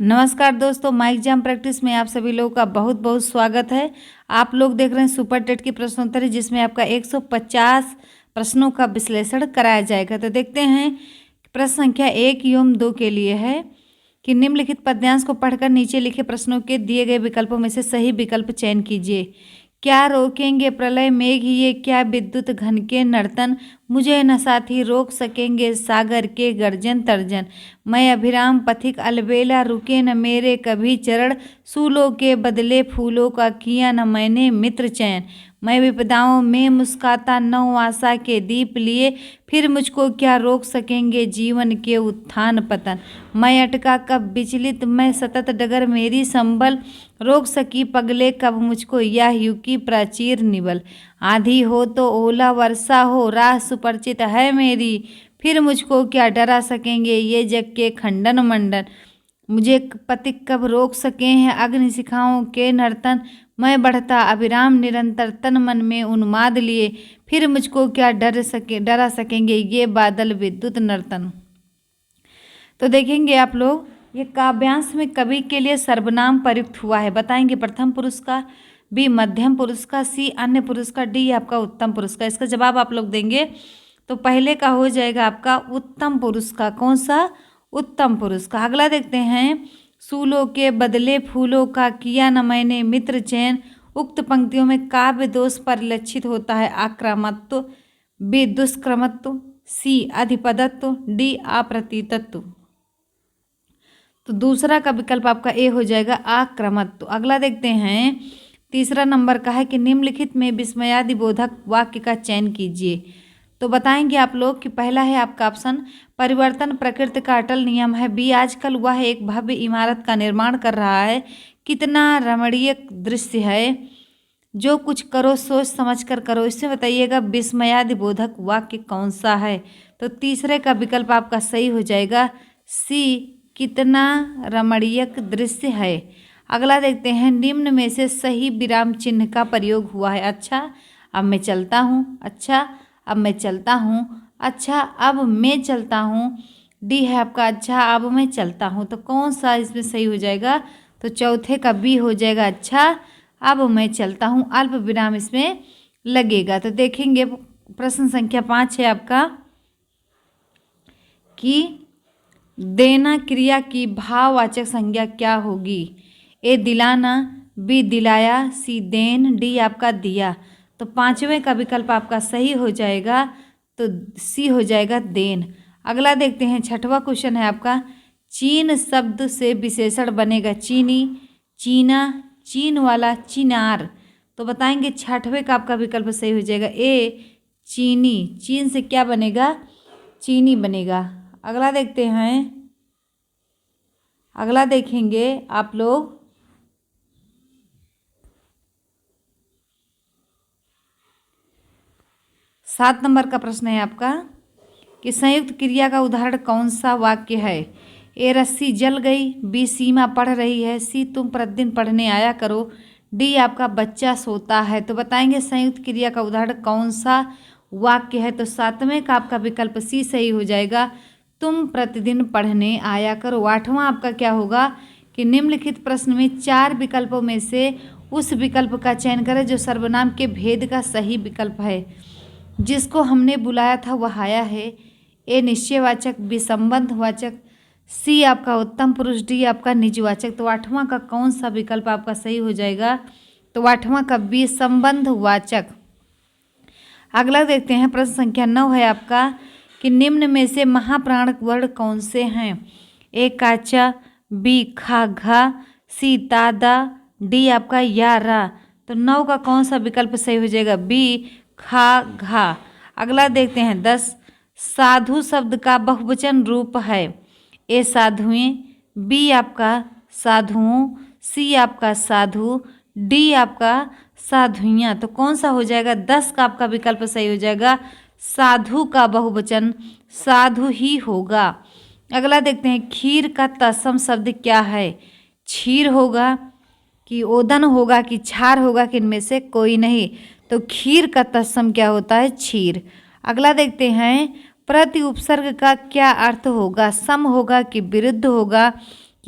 नमस्कार दोस्तों, mic exam practice में आप सभी लोगों का बहुत बहुत स्वागत है। आप लोग देख रहे हैं सुपर टेट की प्रश्नोत्तरी, जिसमें आपका 150 प्रश्नों का विश्लेषण कराया जाएगा। तो देखते हैं, प्रश्न संख्या 1 एवं 2 के लिए है कि निम्नलिखित पद्यांश को पढ़कर नीचे लिखे प्रश्नों के दिए गए विकल्पों में से सही विकल्प चयन कीजिए। क्या रोकेंगे प्रलय मेघ ये, क्या विद्युत घन के नर्तन, मुझे न साथी रोक सकेंगे सागर के गर्जन तर्जन, मैं अभिराम पथिक अलबेला रुके न मेरे कभी चरण, सूलों के बदले फूलों का किया न मैंने मित्र चयन, मैं विपदाओं में मुस्काता नौ आशा के दीप लिए, फिर मुझको क्या रोक सकेंगे जीवन के उत्थान पतन, मैं अटका कब विचलित मैं सतत डगर मेरी संबल, रोक सकी पगले कब मुझको यह युग की प्राचीर निबल, आंधी हो तो ओला वर्षा हो राह सुपरिचित है मेरी, फिर मुझको क्या डरा सकेंगे ये जग के खंडन मंडन, मुझे पथिक कब रोक सके हैं अग्नि शिखाओं के नर्तन, मैं बढ़ता अभिराम निरंतर तन मन में उन्माद लिए, फिर मुझको क्या डरा सकेंगे ये बादल विद्युत नर्तन। तो देखेंगे आप लोग, ये काव्यांश में कवि के लिए सर्वनाम प्रयुक्त हुआ है। बताएंगे प्रथम पुरुष का, बी मध्यम पुरुष का, सी अन्य पुरुष का, डी आपका उत्तम पुरुष का। इसका जवाब आप लोग देंगे तो पहले का हो जाएगा आपका उत्तम पुरुष का। कौन सा? उत्तम पुरुष का। अगला देखते हैं, सूलों के बदले फूलों का किया न मैंने मित्र चयन, उक्त पंक्तियों में काव्य दोष परिलक्षित होता है। आक्रामत्व, बी दुष्क्रमत्व, सी अधिपदत्व, डी अप्रतीतत्व। तो दूसरा का विकल्प आपका ए हो जाएगा आक्रमत्व। अगला देखते हैं, तीसरा नंबर का है कि निम्नलिखित में विस्मयादिबोधक वाक्य का चयन कीजिए। तो बताएंगे आप लोग कि पहला है आपका ऑप्शन, परिवर्तन प्रकृति का अटल नियम है। बी आजकल वह एक भव्य इमारत का निर्माण कर रहा है, कितना रमणीय दृश्य है, जो कुछ करो सोच समझ कर करो। इससे बताइएगा विस्मयादिबोधक वाक्य कौन सा है। तो तीसरे का विकल्प आपका सही हो जाएगा सी, कितना रमणीयक दृश्य है। अगला देखते हैं, निम्न में से सही विराम चिन्ह का प्रयोग हुआ है। अच्छा अब मैं चलता हूँ, अच्छा अब मैं चलता हूँ, अच्छा अब मैं चलता हूँ, डी है आपका अच्छा अब मैं चलता हूँ। तो कौन सा इसमें सही हो जाएगा? तो चौथे का बी हो जाएगा अच्छा अब मैं चलता हूँ, अल्प विराम इसमें लगेगा। तो देखेंगे प्रश्न संख्या 5 है आपका कि देना क्रिया की भाववाचक संज्ञा क्या होगी। ए दिलाना, बी दिलाया, सी देन, डी आपका दिया। तो पांचवें का विकल्प आपका सही हो जाएगा, तो सी हो जाएगा देन। अगला देखते हैं, छठवां क्वेश्चन है आपका, चीन शब्द से विशेषण बनेगा चीनी, चीना, चीन वाला, चिनार। तो बताएंगे छठवें का आपका विकल्प सही हो जाएगा ए चीनी। चीन से क्या बनेगा? चीनी बनेगा। अगला देखते हैं, अगला देखेंगे आप लोग, 7 नंबर का प्रश्न है आपका कि संयुक्त क्रिया का उदाहरण कौन सा वाक्य है। ए रस्सी जल गई, बी सीमा पढ़ रही है, सी तुम प्रतिदिन पढ़ने आया करो, डी आपका बच्चा सोता है। तो बताएंगे संयुक्त क्रिया का उदाहरण कौन सा वाक्य है। तो 7वें का आपका विकल्प सी सही हो जाएगा, तुम प्रतिदिन पढ़ने आया करो। 8वां आपका क्या होगा कि निम्नलिखित प्रश्न में 4 विकल्पों में से उस विकल्प का चयन करें जो सर्वनाम के भेद का सही विकल्प है। जिसको हमने बुलाया था वह आया है। ए निश्चयवाचक, बी संबंधवाचक, सी आपका उत्तम पुरुष, डी आपका निजवाचक। तो 8वां का कौन सा विकल्प आपका सही हो जाएगा? तो 8वां का बी संबंधवाचक। अगला देखते हैं, प्रश्न संख्या 9 है आपका कि निम्न में से महाप्राणक वर्ण कौन से हैं। ए काचा, बी खा घा, सी तादा, डी आपका या रा। तो 9 का कौन सा विकल्प सही हो जाएगा? बी खा घा। अगला देखते हैं 10, साधु शब्द का बहुवचन रूप है। ए साधुएं, बी आपका साधुओं, सी आपका साधु, डी आपका साधुइयाँ। तो कौन सा हो जाएगा? 10 का आपका विकल्प सही हो जाएगा, साधु का बहुवचन साधु ही होगा। अगला देखते हैं, खीर का तत्सम शब्द क्या है। क्षीर होगा कि ओदन होगा कि छार होगा कि इनमें से कोई नहीं। तो खीर का तत्सम क्या होता है? क्षीर। अगला देखते हैं, प्रति उपसर्ग का क्या अर्थ होगा। सम होगा कि विरुद्ध होगा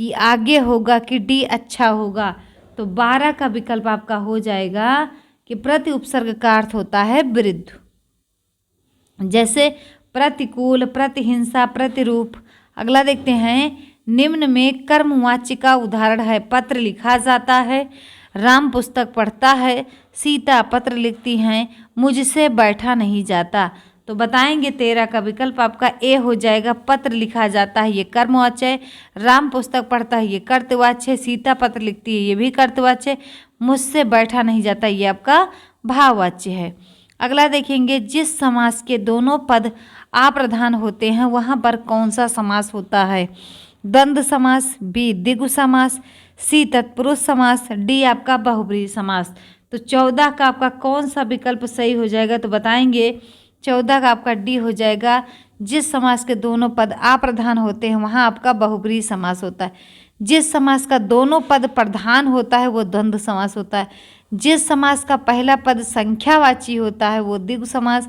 कि आगे होगा कि डी अच्छा होगा। तो 12 का विकल्प आपका हो जाएगा कि प्रति उपसर्ग का अर्थ होता है विरुद्ध, जैसे प्रतिकूल, प्रतिहिंसा, प्रतिरूप। अगला देखते हैं, निम्न में कर्मवाची का उदाहरण है। पत्र लिखा जाता है, राम पुस्तक पढ़ता है, सीता पत्र लिखती हैं, मुझसे बैठा नहीं जाता। तो बताएंगे 13 का विकल्प आपका ए हो जाएगा। पत्र लिखा जाता है, ये कर्मवाच्य है। राम पुस्तक पढ़ता है, ये कर्तवाच्य है। सीता पत्र लिखती है, ये भी कर्तवाच्य है। मुझसे बैठा नहीं जाता, ये आपका भाववाच्य है। अगला देखेंगे, जिस समास के दोनों पद अप्रधान होते हैं वहाँ पर कौन सा समास होता है? द्वंद्व समास, बी द्विगु समास, सी तत्पुरुष समास, डी आपका बहुब्रीहि समास। तो 14 का आपका कौन सा विकल्प सही हो जाएगा? तो बताएंगे 14 का आपका डी हो जाएगा। जिस समास के दोनों पद अप्रधान होते हैं वहाँ आपका बहुब्रीहि समास होता है। जिस समास का दोनों पद प्रधान होता है वो द्वंद्व समास होता है। जिस समास का पहला पद संख्यावाची होता है वो द्विगु समास।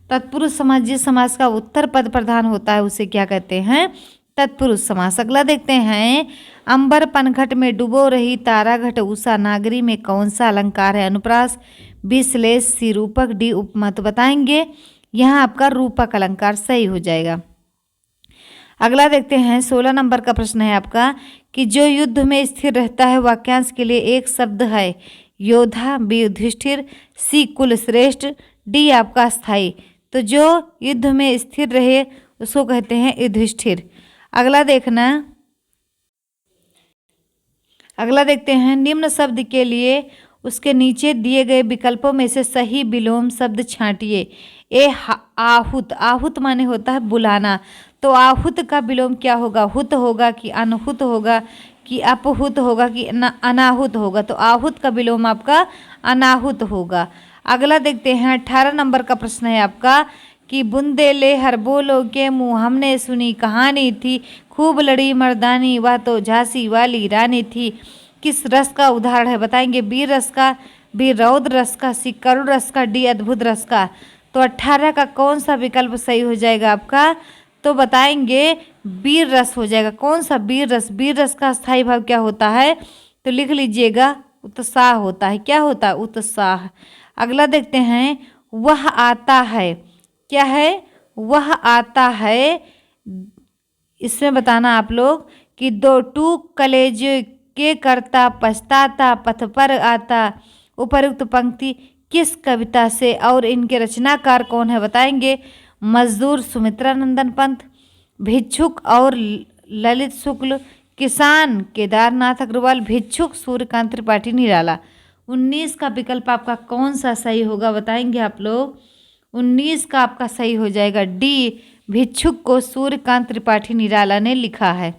तत्पुरुष समास, जिस समास का उत्तर पद प्रधान होता है उसे क्या कहते हैं? तत्पुरुष समास। अगला देखते हैं, अंबर पनघट में डुबो रही तारा घट उषा नागरी में कौन सा अलंकार है? अनुप्रास, बी श्लेष, सी रूपक, डी उपमा। तो बताएंगे यहाँ आपका रूपक अलंकार सही हो जाएगा। अगला देखते हैं, 16 नंबर का प्रश्न है आपका कि जो युद्ध में स्थिर रहता है वाक्यांश के लिए एक शब्द है। योद्धा, बी युधिष्ठिर, सी कुलश्रेष्ठ, डी आपका स्थायी। तो जो युद्ध में स्थिर रहे उसको कहते हैं युधिष्ठिर। अगला देखते हैं, निम्न शब्द के लिए उसके नीचे दिए गए विकल्पों में से सही विलोम शब्द छांटिए। ए आहूत, आहूत माने होता है बुलाना। तो आहूत का विलोम क्या होगा? हुत होगा कि अनहुत होगा कि अपहुत होगा कि अनाहुत होगा? तो आहूत का विलोम आपका अनाहुत होगा। अगला देखते हैं, 18 नंबर का प्रश्न है आपका कि बुंदेले हर बोलो के मुँह हमने सुनी कहानी थी, खूब लड़ी मर्दानी वह तो झांसी वाली रानी थी। किस रस का उदाहरण है? बताएंगे वीर रस का, बी रौद्र रस का, सी करुण रस का, डी अद्भुत रस का। तो 18 का कौन सा विकल्प सही हो जाएगा आपका? तो बताएंगे वीर रस हो जाएगा। कौन सा वीर रस? वीर रस का स्थायी भाव क्या होता है? तो लिख लीजिएगा उत्साह होता है। क्या होता है? उत्साह। अगला देखते हैं, वह आता है, क्या है? वह आता है। इसमें बताना आप लोग कि दो टूक कलेज के करता पछताता पथ पर आता। उपयुक्त पंक्ति किस कविता से और इनके रचनाकार कौन है? बताएंगे मजदूर सुमित्रा नंदन पंत, भिक्षुक और ललित शुक्ल, किसान केदारनाथ अग्रवाल, भिक्षुक सूर्यकांत त्रिपाठी निराला। 19 का विकल्प आपका कौन सा सही होगा? बताएंगे आप लोग। 19 का आपका सही हो जाएगा डी, भिक्षुक को सूर्यकांत त्रिपाठी निराला ने लिखा है।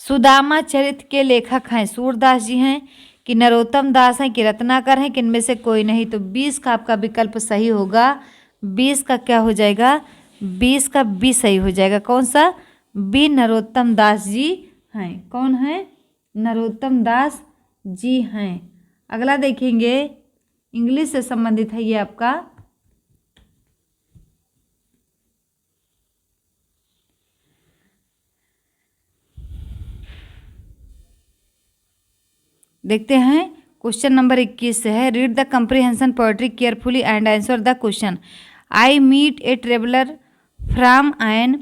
सुदामा चरित्र के लेखक हैं सूरदास जी हैं कि नरोत्तम दास हैं कि रत्नाकर हैं कि इनमें से कोई नहीं? तो 20 का आपका विकल्प सही होगा। 20 का क्या हो जाएगा? 20 का बी सही हो जाएगा। कौन सा? बी, नरोत्तम दास जी हैं। कौन है? नरोत्तम दास जी हैं। अगला देखेंगे, इंग्लिश से संबंधित है ये आपका। देखते हैं, क्वेश्चन नंबर 21 से है, read the comprehension poetry carefully and answer the question. I meet a traveller from an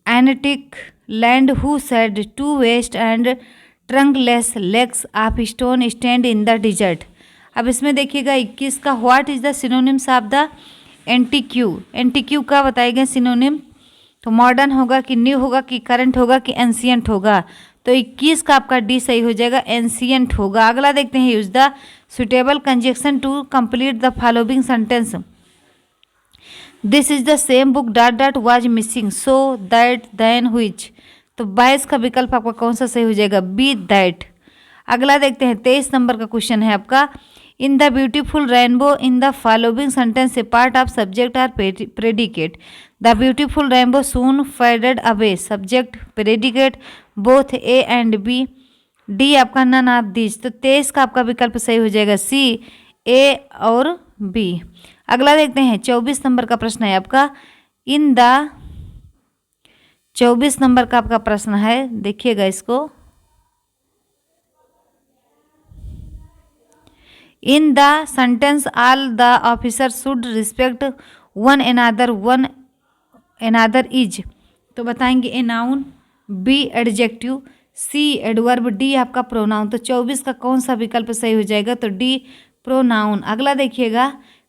antique land who said two vast and trunkless legs of stone stand in the desert. अब इसमें देखिएगा 21 का, what is the synonyms of the antique. Antique का बताएगा synonym. तो modern होगा कि new होगा कि करंट होगा कि एंशियंट होगा? तो 21 का आपका डी सही हो जाएगा, एंशियंट होगा। अगला देखते हैं, use the suitable conjunction to complete the following sentence. This is the same book dot dot was missing, so that then which. तो 22 का विकल्प आपका कौन सा सही हो जाएगा? B, that. अगला देखते हैं, 23 नंबर का क्वेश्चन है आपका, in the beautiful rainbow in the following sentence A part of subject or predicate. The beautiful rainbow soon faded away, subject predicate both A and B, D आपका none of this. तो 23 का आपका विकल्प सही हो जाएगा सी, ए और बी। अगला देखते हैं, 24 नंबर का प्रश्न है आपका, इन द 24 नंबर का आपका प्रश्न है, देखिएगा इसको। In the sentence all the officer should respect one another is, तो बताएंगे A noun, B adjective, C adverb, D आपका प्रोनाउन। तो 24 का कौन सा विकल्प सही हो जाएगा? तो डी प्रोनाउन। अगला देखिएगा,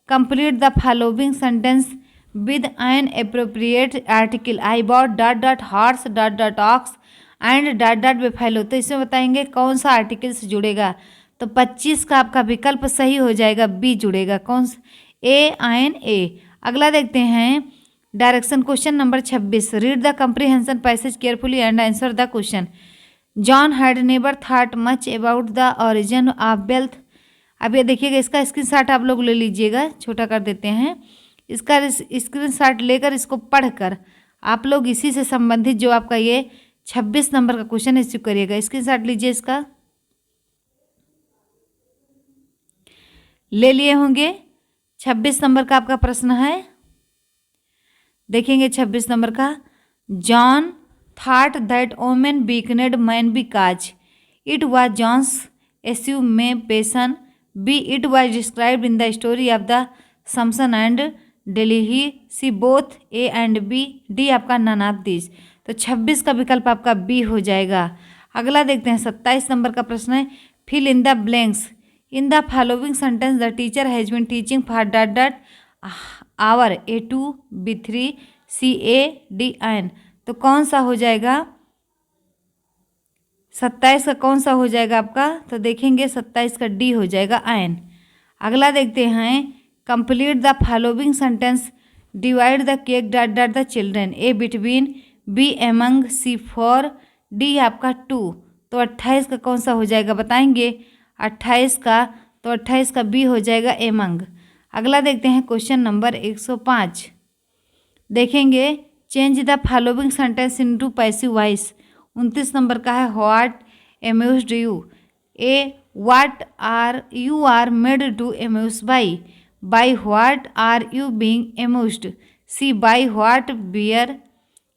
complete the following sentence with an appropriate article. I bought dot dot horse dot dot ox and dot dot buffalo. तो इसमें बताएंगे कौन सा आर्टिकल से जुड़ेगा? तो 25 का आपका विकल्प सही हो जाएगा, बी जुड़ेगा। कौन सा? ए। अगला देखते हैं, direction question number 26। Read the comprehension passage carefully and answer the question. John had never thought much about the origin of wealth. अब ये देखिएगा, इसका स्क्रीनशॉट आप लोग ले लीजिएगा, छोटा कर देते हैं। इसका स्क्रीनशॉट लेकर इसको पढ़कर आप लोग इसी से संबंधित जो आपका ये 26 नंबर का क्वेश्चन इश्यू करिएगा। स्क्रीनशॉट लीजिए, इसका ले लिए होंगे। 26 नंबर का आपका प्रश्न है, देखेंगे 26 नंबर का। John thought that women weakened man because it was John's assumption, B it was described in the story of the Samson and Delilah, C both A and B, D आपका none of this. तो 26 का विकल्प आपका B हो जाएगा। अगला देखते हैं 27 नंबर का प्रश्न है, fill in the blanks in the following sentence the teacher has been teaching for dot dot hour, A2, B3, CA, DN। तो कौन सा हो जाएगा? 27 का कौन सा हो जाएगा आपका? तो देखेंगे 27 का डी हो जाएगा, एन। अगला देखते हैं, complete the following sentence divide the cake dot dot the children, A between, B among, C for, D आपका 2। तो 28 का कौन सा हो जाएगा बताएंगे? 28 का, तो 28 का बी हो जाएगा, एमंग। अगला देखते हैं क्वेश्चन नंबर 105। देखेंगे, change the following sentence into passive voice. 29 number का है, what amused you, A what are you are made to amuse by what are you being amused, C by what were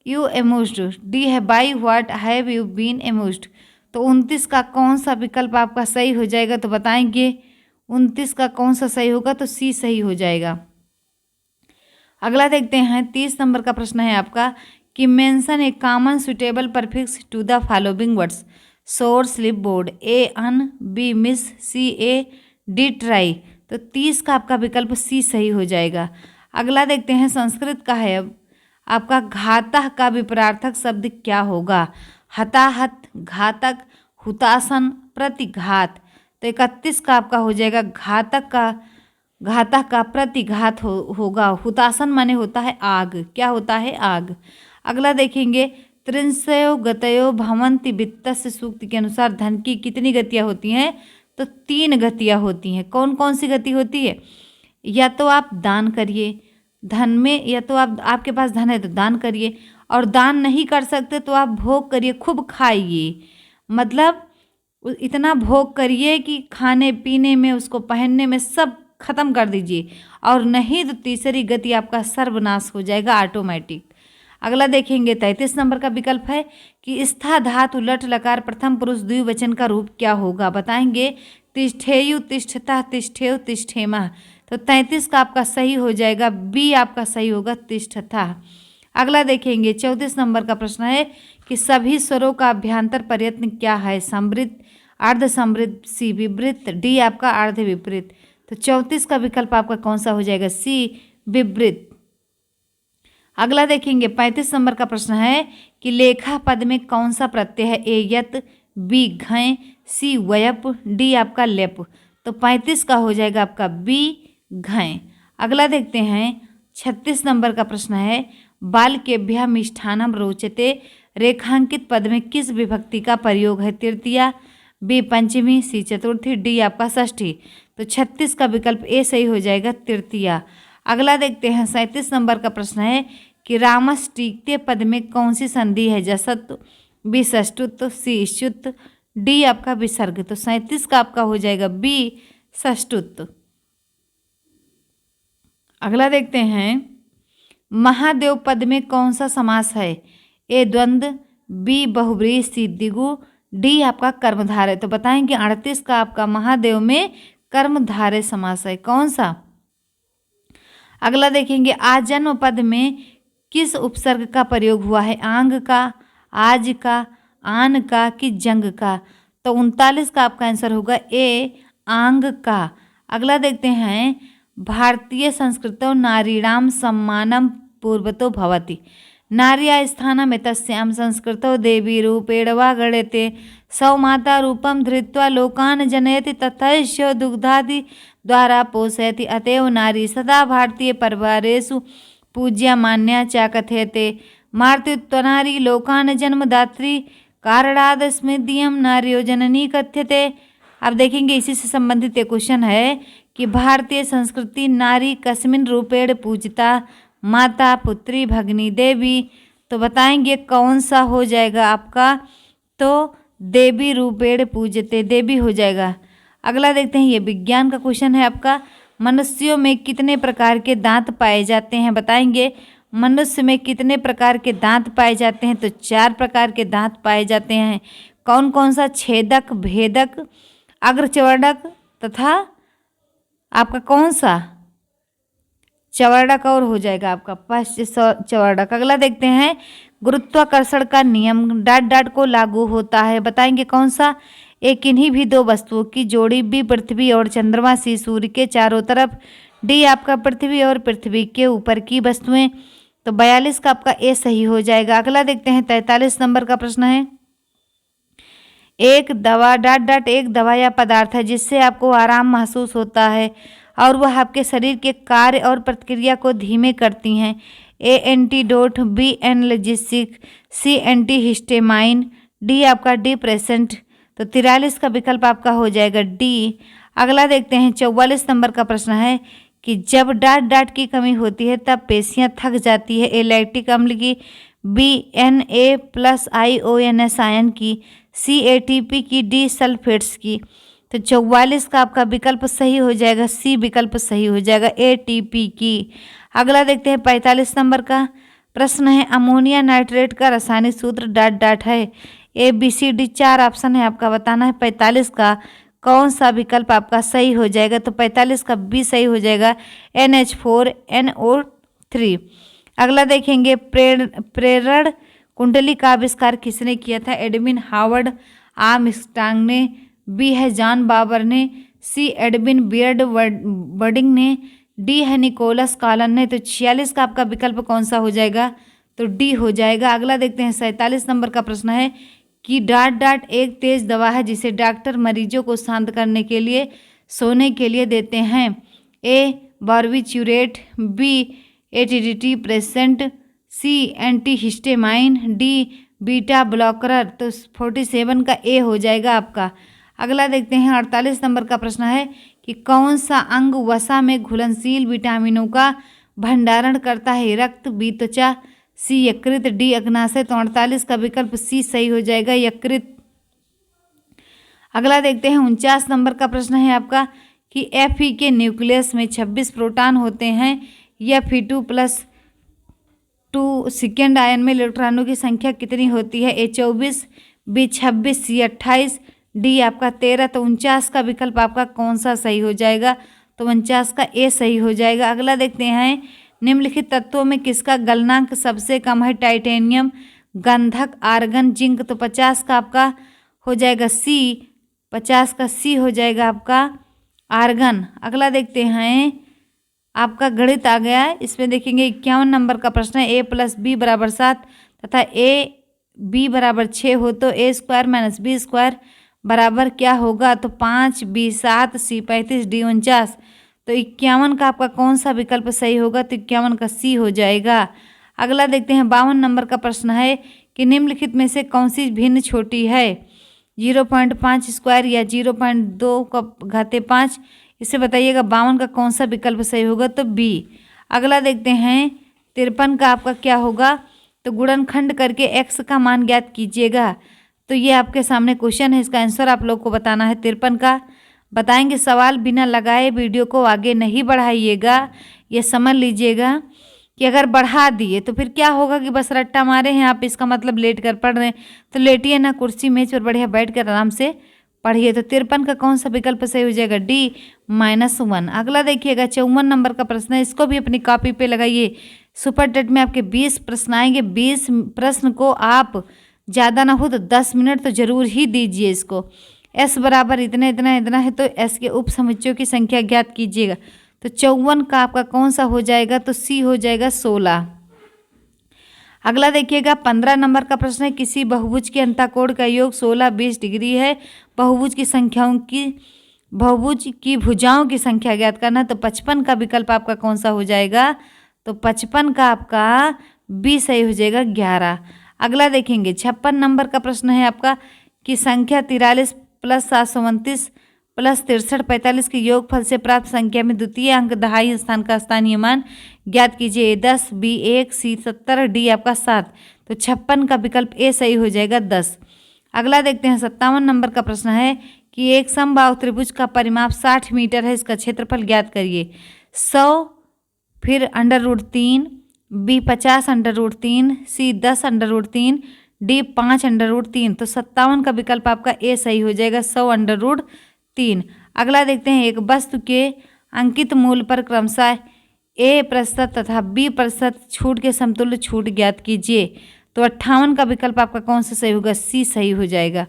you amused, D है by what have you been amused. तो 29 का कौन सा विकल्प आपका सही हो जाएगा? तो बताएंगे 29 का कौन सा सही होगा? तो सी सही हो जाएगा। अगला देखते हैं 30 नंबर का प्रश्न है आपका कि mention a common suitable prefix to the following words, shore, slip, board, A un, B mis, C a, D tri. तो 30 का आपका विकल्प सी सही हो जाएगा। अगला देखते हैं, संस्कृत का है अब आपका, घातः का विपरार्थक शब्द क्या होगा? हताहत, घातक, हुतासन, प्रतिघात। तो 31 का आपका हो जाएगा, घातक का प्रतिघात होगा। हुतासन माने होता है आग, क्या होता है? आग। अगला देखेंगे, त्रिंशयो गतयो भवन्ति वित्तस्य सूक्त के अनुसार धन की कितनी गतियाँ होती हैं? तो 3 गतियाँ होती हैं। कौन कौन सी गति होती है? या तो आप दान करिए धन में, या तो आपके पास धन है तो दान करिए, और दान नहीं कर सकते तो आप भोग करिए, खूब खाइए। मतलब इतना भोग करिए कि खाने पीने में, उसको पहनने में सब खत्म कर दीजिए, और नहीं तो तीसरी गति आपका सर्वनाश हो जाएगा ऑटोमेटिक। अगला देखेंगे 33 नंबर का विकल्प है कि स्था धातु लट लकार प्रथम पुरुष द्विवचन का रूप क्या होगा? बताएंगे, तिष्ठेयु, तिष्ठता, तिष्ठेय, तिष्ठेमः। तो 33 का आपका सही हो जाएगा, बी आपका सही होगा, तिष्ठता। अगला देखेंगे 34 नंबर का प्रश्न है कि सभी स्वरों का अभ्यंतर प्रयत्न क्या है? समृद्ध, अर्ध समृद्ध, सी विवृत, डी आपका अर्ध विपरीत। तो 34 का विकल्प आपका कौन सा हो जाएगा? सी विवृत। अगला देखेंगे 35 नंबर का प्रश्न है कि लेखा पद में कौन सा प्रत्यय है? ए यत, बी घय, सी वयप, डी आपका लेप। तो 35 का हो जाएगा आपका बी घय। अगला देखते हैं 36 नंबर का प्रश्न है, बालकेभ्यः मिष्ठान्नं रोचते रेखांकित पद में किस विभक्ति का प्रयोग है? तृतीया, बी पंचमी, सी चतुर्थी, डी आपका षष्ठी। तो 36 का विकल्प ए सही हो जाएगा, तृतीया। अगला देखते हैं 37 नंबर का प्रश्न है कि रामस टीकते पद में कौन सी संधि है? जसत्व, बी षष्ठुत्व, सी ईशुत्व, डी आपका विसर्ग। तो 37 का आपका हो जाएगा बी षष्ठुत्व। अगला देखते हैं, महादेव पद में कौन सा समास है? ए द्वंद्व, बी बहुब्रीहि, सी द्विगु, डी आपका कर्मधारय। तो बताएंगे 38 का आपका महादेव में कर्मधारय समास है कौन सा। अगला देखेंगे आजन्म पद में किस उपसर्ग का प्रयोग हुआ है, आंग का, आज का, आन का कि जंग का। तो 39 का आपका आंसर होगा ए आंग का। अगला देखते हैं भारतीय संस्कृतौ नारीणाम सम्मानम पूर्वतो भवति, नार्या स्थानम एतस्यां संस्कृतौ देवी रूपेण वा गण्यते, सौ माता रूपम धृत्वा लोकान् जनयति तथैष दुग्धादि द्वारा पोषयति, अतएव नारी सदा भारतीय परिवारेषु पूज्या मान्या च कथ्यते, मातृत्वनारी लोकान् जन्मदात्री कारणाद स्मृतियम नार्यो जननी कथ्यते। अब देखेंगे इसी से संबंधित एक क्वेश्चन है कि भारतीय संस्कृति नारी कस्मिन् रूपेण पूजिता, माता, पुत्री, भगिनी, देवी। तो बताएंगे कौन सा हो जाएगा आपका, तो देवी रूपेण पूजते, देवी हो जाएगा। अगला देखते हैं ये विज्ञान का क्वेश्चन है आपका, मनुष्यों में कितने प्रकार के दांत पाए जाते हैं। बताएंगे मनुष्य में कितने प्रकार के दांत पाए जाते हैं। तो 4 प्रकार के दांत पाए जाते हैं। कौन कौन सा, छेदक, भेदक, अग्रचवर्णक तथा आपका कौन सा, चवर्णक और हो जाएगा आपका पश्च चवर्णक। अगला देखते हैं गुरुत्वाकर्षण का नियम डॉट डॉट को लागू होता है। बताएंगे कौन सा, एक किन्हीं भी 2 वस्तुओं की जोड़ी, बी पृथ्वी और चंद्रमा, सी सूर्य के चारों तरफ, डी आपका पृथ्वी और पृथ्वी के ऊपर की वस्तुएं। तो 42 का आपका ए सही हो जाएगा। अगला देखते हैं 43 नंबर का प्रश्न है, एक दवा डॉट डॉट एक दवा या पदार्थ है जिससे आपको आराम महसूस होता है और वह आपके शरीर के कार्य और प्रतिक्रिया को धीमे करती हैं। A antidote, B analgesic, C antihistamine, D आपका डिप्रेसेंट। तो 43 का विकल्प आपका हो जाएगा डी। अगला देखते हैं 44 नंबर का प्रश्न है कि जब डॉट डॉट की कमी होती है तब पेशियां थक जाती है। ए लैक्टिक अम्ल की, बी Na+IONS आयन की, सी ATP की, डी सल्फेट्स की। तो 44 का आपका विकल्प सही हो जाएगा, सी विकल्प सही हो जाएगा, ATP की। अगला देखते हैं 45 नंबर का प्रश्न है, अमोनिया नाइट्रेट का रासायनिक सूत्र डॉट डॉट है। ABCD 4 ऑप्शन है आपका बताना है। 45 का कौन सा विकल्प आपका सही हो जाएगा। तो 45 का बी सही हो जाएगा, NH4NO3। अगला देखेंगे प्रेरण कुंडली का आविष्कार किसने किया था। एडविन हावर्ड आर्मस्ट्रांग ने, बी है जॉन बाबर ने, सी एडविन बियर्ड बर्डिंग ने, डी है निकोलस कॉलन ने। तो 46 का आपका विकल्प कौन सा हो जाएगा, तो डी हो जाएगा। अगला देखते हैं 47 नंबर का प्रश्न है कि डॉट डॉट एक तेज दवा है जिसे डॉक्टर मरीजों को शांत करने के लिए, सोने के लिए देते हैं। A barbiturate, B ATD present, C antihistamine, D beta blocker. तो 47 का ए हो जाएगा आपका। अगला देखते हैं 48 नंबर का प्रश्न है कि कौन सा अंग वसा में घुलनशील विटामिनों का भंडारण करता है। रक्त, बी त्वचा, सी यकृत, डी अग्नाशय। तो 48 का विकल्प सी सही हो जाएगा, यकृत। अगला देखते हैं 49 नंबर का प्रश्न है आपका कि Fe के न्यूक्लियस में 26 प्रोटॉन होते हैं। Fe2+2 सेकेंड आयन में इलेक्ट्रॉनों की संख्या कितनी होती है। A24, बी 26, सी 28, डी आपका 13। तो 49 का विकल्प आपका कौन सा सही हो जाएगा, तो 49 का ए सही हो जाएगा। अगला देखते हैं निम्नलिखित तत्वों में किसका गलनांक सबसे कम है। टाइटेनियम, गंधक, आर्गन, जिंक। तो 50 का आपका हो जाएगा सी, 50 का सी हो जाएगा आपका आर्गन। अगला देखते हैं आपका गणित आ गया है, इसमें देखेंगे 51 नंबर का प्रश्न है। A+B = 7 तथा AB = 6 हो तो A² - B² बराबर क्या होगा। तो 5, B 7, C 35, D 49। तो 51 का आपका कौन सा विकल्प सही होगा, तो 51 का सी हो जाएगा। अगला देखते हैं 52 नंबर का प्रश्न है कि निम्नलिखित में से कौन सी भिन्न छोटी है। 0.5² या 0.2⁵ इसे बताइएगा 52 का कौन सा विकल्प सही होगा, तो बी। अगला देखते हैं 53 का आपका क्या होगा, तो गुणनखंड करके x का मान ज्ञात कीजिएगा। तो ये आपके सामने क्वेश्चन है, इसका आंसर आप लोग को बताना है 53 का। बताएंगे सवाल बिना लगाए वीडियो को आगे नहीं बढ़ाइएगा, ये समझ लीजिएगा कि अगर बढ़ा दिए तो फिर क्या होगा कि बस रट्टा मारे हैं आप, इसका मतलब लेट कर पढ़ रहे हैं, तो लेटिए ना कुर्सी मेज पर बढ़िया बैठ कर आराम से पढ़िए। तो 53 का कौन सा विकल्प सही हो जाएगा? डी -1। अगला देखिएगा 54 नंबर का प्रश्न है, इसको भी अपनी कॉपी पे लगाइए। सुपर टेट में आपके 20 प्रश्न आएंगे, 20 प्रश्न को आप ज़्यादा ना हो तो 10 मिनट तो जरूर ही दीजिए इसको। एस बराबर इतना इतना इतना है तो एस के उप समुच्चयों की संख्या ज्ञात कीजिएगा। तो 54 का आपका कौन सा हो जाएगा? तो सी हो जाएगा 16। अगला देखिएगा 15 नंबर का प्रश्न है, किसी बहुभुज के अंतःकोण का योग 16 20 डिग्री है, बहुभुज की भुजाओं की संख्या ज्ञात करना। तो 55 का विकल्प आपका कौन सा हो जाएगा? तो 55 का आपका बी सही हो जाएगा 11। अगला देखेंगे 56 नंबर का प्रश्न है आपका कि संख्या 43 + 729 + 63 45 के योगफल से प्राप्त संख्या में द्वितीय अंक दहाई स्थान का स्थानीय मान ज्ञात कीजिए। 10 बी 1 सी 70 डी आपका 7। तो 56 का विकल्प ए सही हो जाएगा 10। अगला देखते हैं 57 नंबर का प्रश्न है कि एक समबाहु त्रिभुज का परिमाप 60 मीटर है, इसका क्षेत्रफल ज्ञात करिए। 100 फिर √3, बी 50 √3, सी 10 √3, डी 5 √3। तो 57 का विकल्प आपका ए सही हो जाएगा 100 √3। अगला देखते हैं एक वस्तु के अंकित मूल्य पर क्रमशः A% तथा B% छूट के समतुल्य छूट ज्ञात कीजिए। तो 58 का विकल्प आपका कौन सा सही होगा? सी सही हो जाएगा।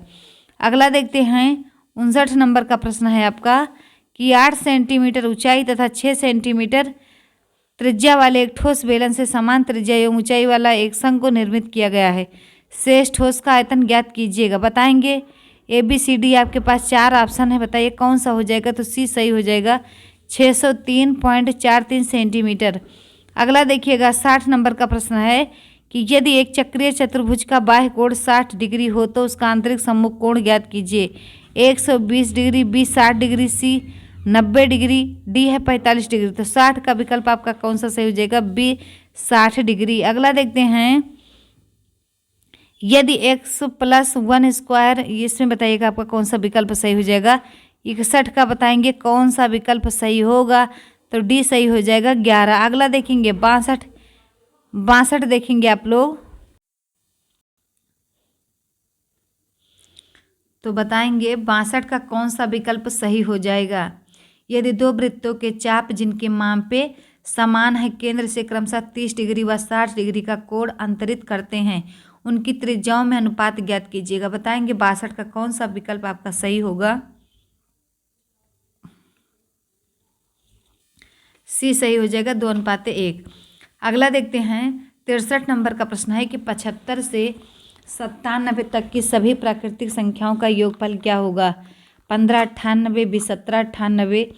अगला देखते हैं 59 नंबर का प्रश्न है आपका कि 8 सेंटीमीटर ऊंचाई तथा 6 सेंटीमीटर त्रिज्या वाले एक ठोस बेलन से समान त्रिज्या एवं ऊंचाई वाला एक संघ को निर्मित किया गया है। शेष ठोस का आयतन ज्ञात कीजिएगा। बताएंगे ABCD आपके पास 4 ऑप्शन है, बताइए कौन सा हो जाएगा? तो सी सही हो जाएगा 603.43 सेंटीमीटर। अगला देखिएगा 60 नंबर का प्रश्न है कि यदि एक चक्रीय चतुर्भुज का बाह्य कोण 60 डिग्री हो तो उसका आंतरिक सम्मुख कोण ज्ञात कीजिए। 120 डिग्री, बी 60 डिग्री, सी 90 डिग्री, डी है 45 डिग्री। तो 60 का विकल्प आपका कौन सा सही हो जाएगा? B 60 degree. अगला देखते हैं यदि x + 1², इसमें बताइएगा आपका कौन सा विकल्प सही हो जाएगा? 61 का बताएंगे कौन सा विकल्प सही होगा? तो डी सही हो जाएगा 11। अगला देखेंगे 62 देखेंगे आप लोग, तो बताएंगे 62 का कौन सा विकल्प सही हो जाएगा? यदि दो वृत्तों के चाप जिनके मापे समान है केंद्र से क्रमशः 30 डिग्री व 60 डिग्री का कोण अंतरित करते हैं, उनकी त्रिज्याओं में अनुपात ज्ञात कीजिएगा। बताएंगे 62 का कौन सा विकल्प आपका सही होगा? सी सही हो जाएगा 2:1। अगला देखते हैं 63 नंबर का प्रश्न है कि 75 से 97 तक की सभी प्राकृतिक संख्याओं का योगफल क्या होगा? 15 98, बी 17 98,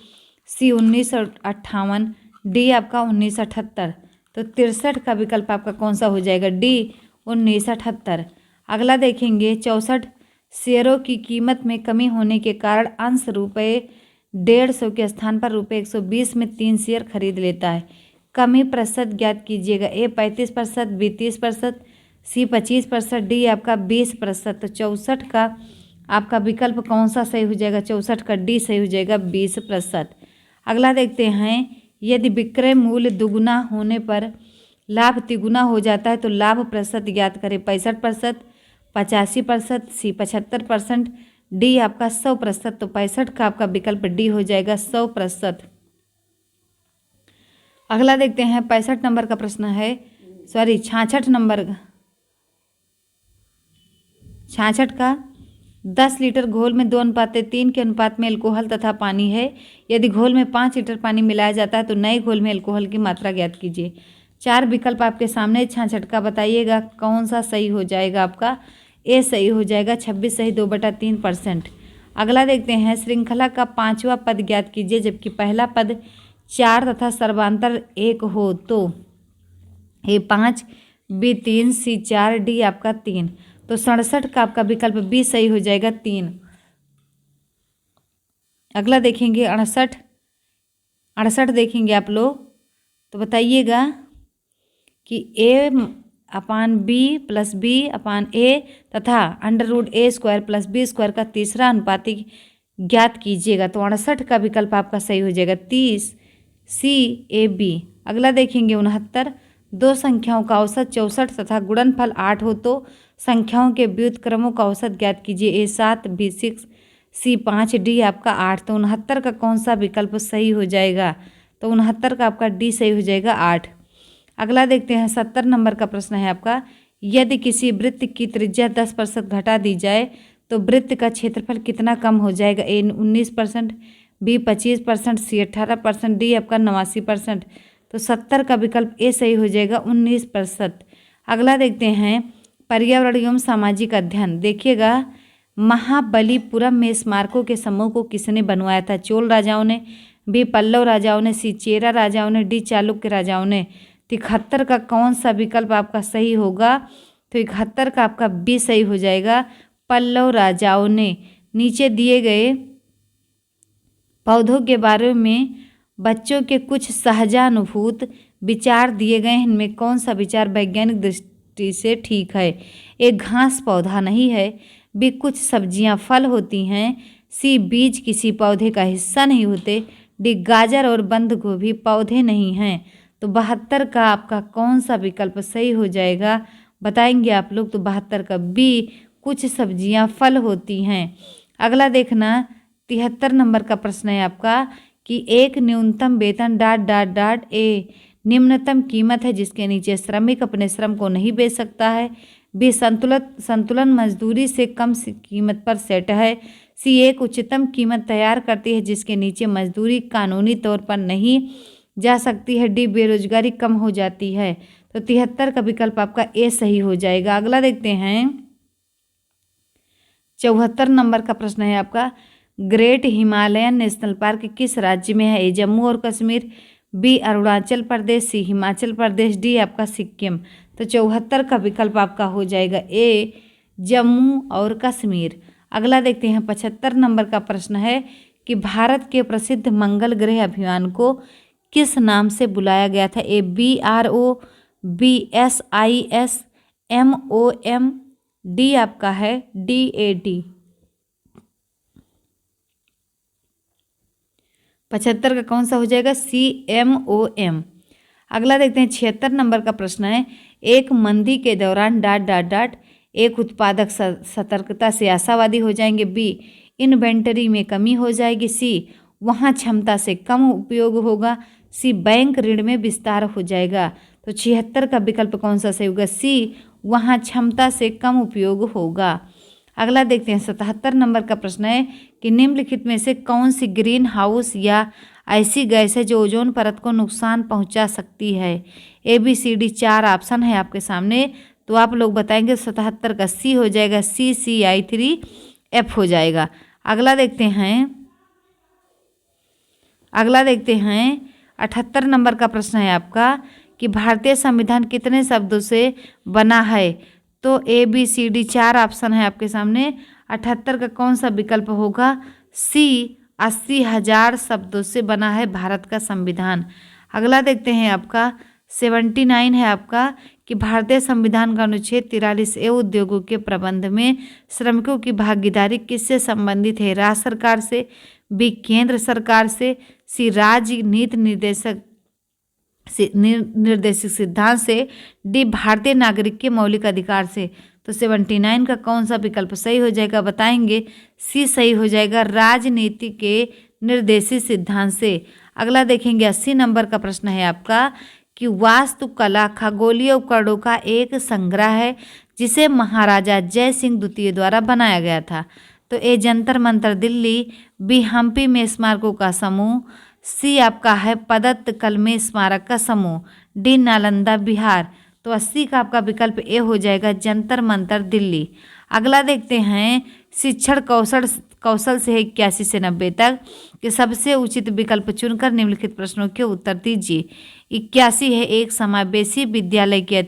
सी 19 58, डी आपका 1978। तो 63 का विकल्प आपका कौन सा हो जाएगा? डी 1978। अगला देखेंगे 64 शेयरों की कीमत में कमी होने के कारण अंश ₹150 के स्थान पर ₹120 में 3 शेयर खरीद लेता है। कमी प्रतिशत ज्ञात कीजिएगा। ए 35%, बी 30%, सी 25%, डी आपका 20%। तो 64 का आपका विकल्प कौन सा सही हो जाएगा? 64 का डी सही हो जाएगा 20%। अगला देखते हैं यदि विक्रय मूल्य दुगुना होने पर लाभ तिगुना हो जाता है तो लाभ प्रतिशत ज्ञात करें। 65%, 85%, सी 75%, डी आपका 100%। तो 65 का आपका विकल्प डी हो जाएगा 100%। अगला देखते हैं 65 नंबर का प्रश्न है, 66 नंबर, 66 का 10 लीटर घोल में 2:3 के अनुपात में अल्कोहल तथा पानी है। यदि घोल में 5 लीटर पानी मिलाया जाता है तो नए घोल में अल्कोहल की मात्रा ज्ञात कीजिए। 4 विकल्प आपके सामने, 66 का बताइएगा कौन सा सही हो जाएगा आपका? ए सही हो जाएगा 26 सही 2/3%। अगला देखते हैं श्रृंखला का 5वां पद ज्ञात कीजिए जबकि पहला पद 4 तथा सर्वांतर 1 हो। तो ए 5, बी 3, सी 4, डी आपका 3। तो 67 का आपका विकल्प बी सही हो जाएगा 3। अगला देखेंगे 68 देखेंगे आप लोग, तो बताइएगा कि A/B + B/A तथा √A² + B² का तीसरा अनुपाती ज्ञात कीजिएगा। तो 68 का विकल्प आपका सही हो जाएगा 30 C AB। अगला देखेंगे 69, दो संख्याओं का औसत 64 तथा गुणनफल 8 हो तो संख्याओं के व्युत्क्रमों का औसत ज्ञात कीजिए। A7, B6, C5, D आपका 8। तो 69 का कौन सा विकल्प सही हो जाएगा? तो 69 का आपका D सही हो जाएगा 8। अगला देखते हैं 70 नंबर का प्रश्न है आपका, यदि किसी वृत्त की त्रिज्या 10% घटा दी जाए तो वृत्त का क्षेत्रफल कितना कम हो जाएगा? A 19%, B 25%, C 18%, D आपका 89%। तो 70 का विकल्प ए सही हो जाएगा 19%। अगला देखते हैं पर्यावरण एवं सामाजिक अध्ययन। देखिएगा, महाबलीपुरम में स्मारकों के समूह को किसने बनवाया था? चोल राजाओं ने, बी पल्लव राजाओं ने, सी चेरा राजाओं ने, डी चालुक्य राजाओं ने। 71 का कौन सा विकल्प आपका सही होगा? तो 71 का आपका बी सही हो जाएगा, पल्लव राजाओं ने। नीचे दिए गए पौधों के बारे में बच्चों के कुछ सहजानुभूत विचार दिए गए हैं, इनमें कौन सा विचार वैज्ञानिक दृष्टि से ठीक है? एक घास पौधा नहीं है, बी कुछ सब्जियां फल होती हैं, सी बीज किसी पौधे का हिस्सा नहीं होते, डी गाजर और बंद गोभी पौधे नहीं हैं। तो 72 का आपका कौन सा विकल्प सही हो जाएगा बताएंगे आप लोग? तो 72 का बी कुछ सब्जियां फल होती हैं। अगला देखना 73 नंबर का प्रश्न है आपका कि एक न्यूनतम वेतन डाट डाट डाट ए निम्नतम कीमत है जिसके नीचे श्रमिक अपने श्रम को नहीं बेच सकता है, बी संतुलन मजदूरी से कम कीमत पर सेट है, सी एक उच्चतम कीमत तैयार करती है जिसके नीचे मजदूरी कानूनी तौर पर नहीं जा सकती है, डी बेरोजगारी कम हो जाती है। तो 73 का विकल्प आपका ए सही हो जाएगा। अगला देखते हैं 74 नंबर का प्रश्न है आपका, ग्रेट हिमालयन नेशनल पार्क किस राज्य में है? ए जम्मू और कश्मीर, बी अरुणाचल प्रदेश, सी हिमाचल प्रदेश, डी आपका सिक्किम। तो 74 का विकल्प आपका हो जाएगा ए जम्मू और कश्मीर। अगला देखते हैं 75 नंबर का प्रश्न है कि भारत के प्रसिद्ध मंगल ग्रह अभियान को किस नाम से बुलाया गया था? A BRO, B SIS, MOM, D आपका है DAD। 75 का कौन सा हो जाएगा? CMOM। अगला देखते हैं 76 नंबर का प्रश्न है, एक मंदी के दौरान डाट डाट डाट एक उत्पादक सतर्कता से आशावादी हो जाएंगे, बी इन्वेंटरी में कमी हो जाएगी, सी वहाँ क्षमता से कम उपयोग होगा, सी बैंक ऋण में विस्तार हो जाएगा। तो 76 का विकल्प कौन सा सही होगा? सी वहाँ क्षमता से कम उपयोग होगा। अगला देखते हैं 77 नंबर का प्रश्न है कि निम्नलिखित में से कौन सी ग्रीन हाउस या ऐसी गैस है जो ओजोन परत को नुकसान पहुंचा सकती है? ABCD 4 ऑप्शन है आपके सामने, तो आप लोग बताएंगे। 77 का सी हो जाएगा, CCI3F हो जाएगा। अगला देखते हैं 78 नंबर का प्रश्न है आपका कि भारतीय संविधान कितने शब्दों से बना है? तो ABCD 4 ऑप्शन है आपके सामने। 78 का कौन सा विकल्प होगा? सी 80,000 शब्दों से बना है भारत का संविधान। अगला देखते हैं आपका 79 है आपका कि भारतीय संविधान का अनुच्छेद 43A उद्योगों के प्रबंध में श्रमिकों की भागीदारी किससे संबंधित है? राज्य सरकार से, बी केंद्र सरकार से, सी राज्य नीति निर्देशित सिद्धांत से, डी भारतीय नागरिक के मौलिक अधिकार से। तो 79 का कौन सा विकल्प सही हो जाएगा बताएंगे? सी सही हो जाएगा, राजनीति के निर्देशित सिद्धांत से। अगला देखेंगे 80 नंबर का प्रश्न है आपका कि वास्तुकला खगोलीय उपकरणों का एक संग्रह है जिसे महाराजा जय सिंह द्वितीय द्वारा बनाया गया था। तो ए जंतर मंतर दिल्ली, बी हम्पी में स्मारकों का समूह, सी आपका है पदत्त कल में स्मारक का समूह, डी नालंदा बिहार। तो 80 का आपका विकल्प ए हो जाएगा, जंतर मंतर दिल्ली। अगला देखते हैं शिक्षण कौशल से 81 से 90 तक कि सबसे उचित विकल्प चुनकर निम्नलिखित प्रश्नों के उत्तर दीजिए। 81 है एक समावेशी विद्यालय के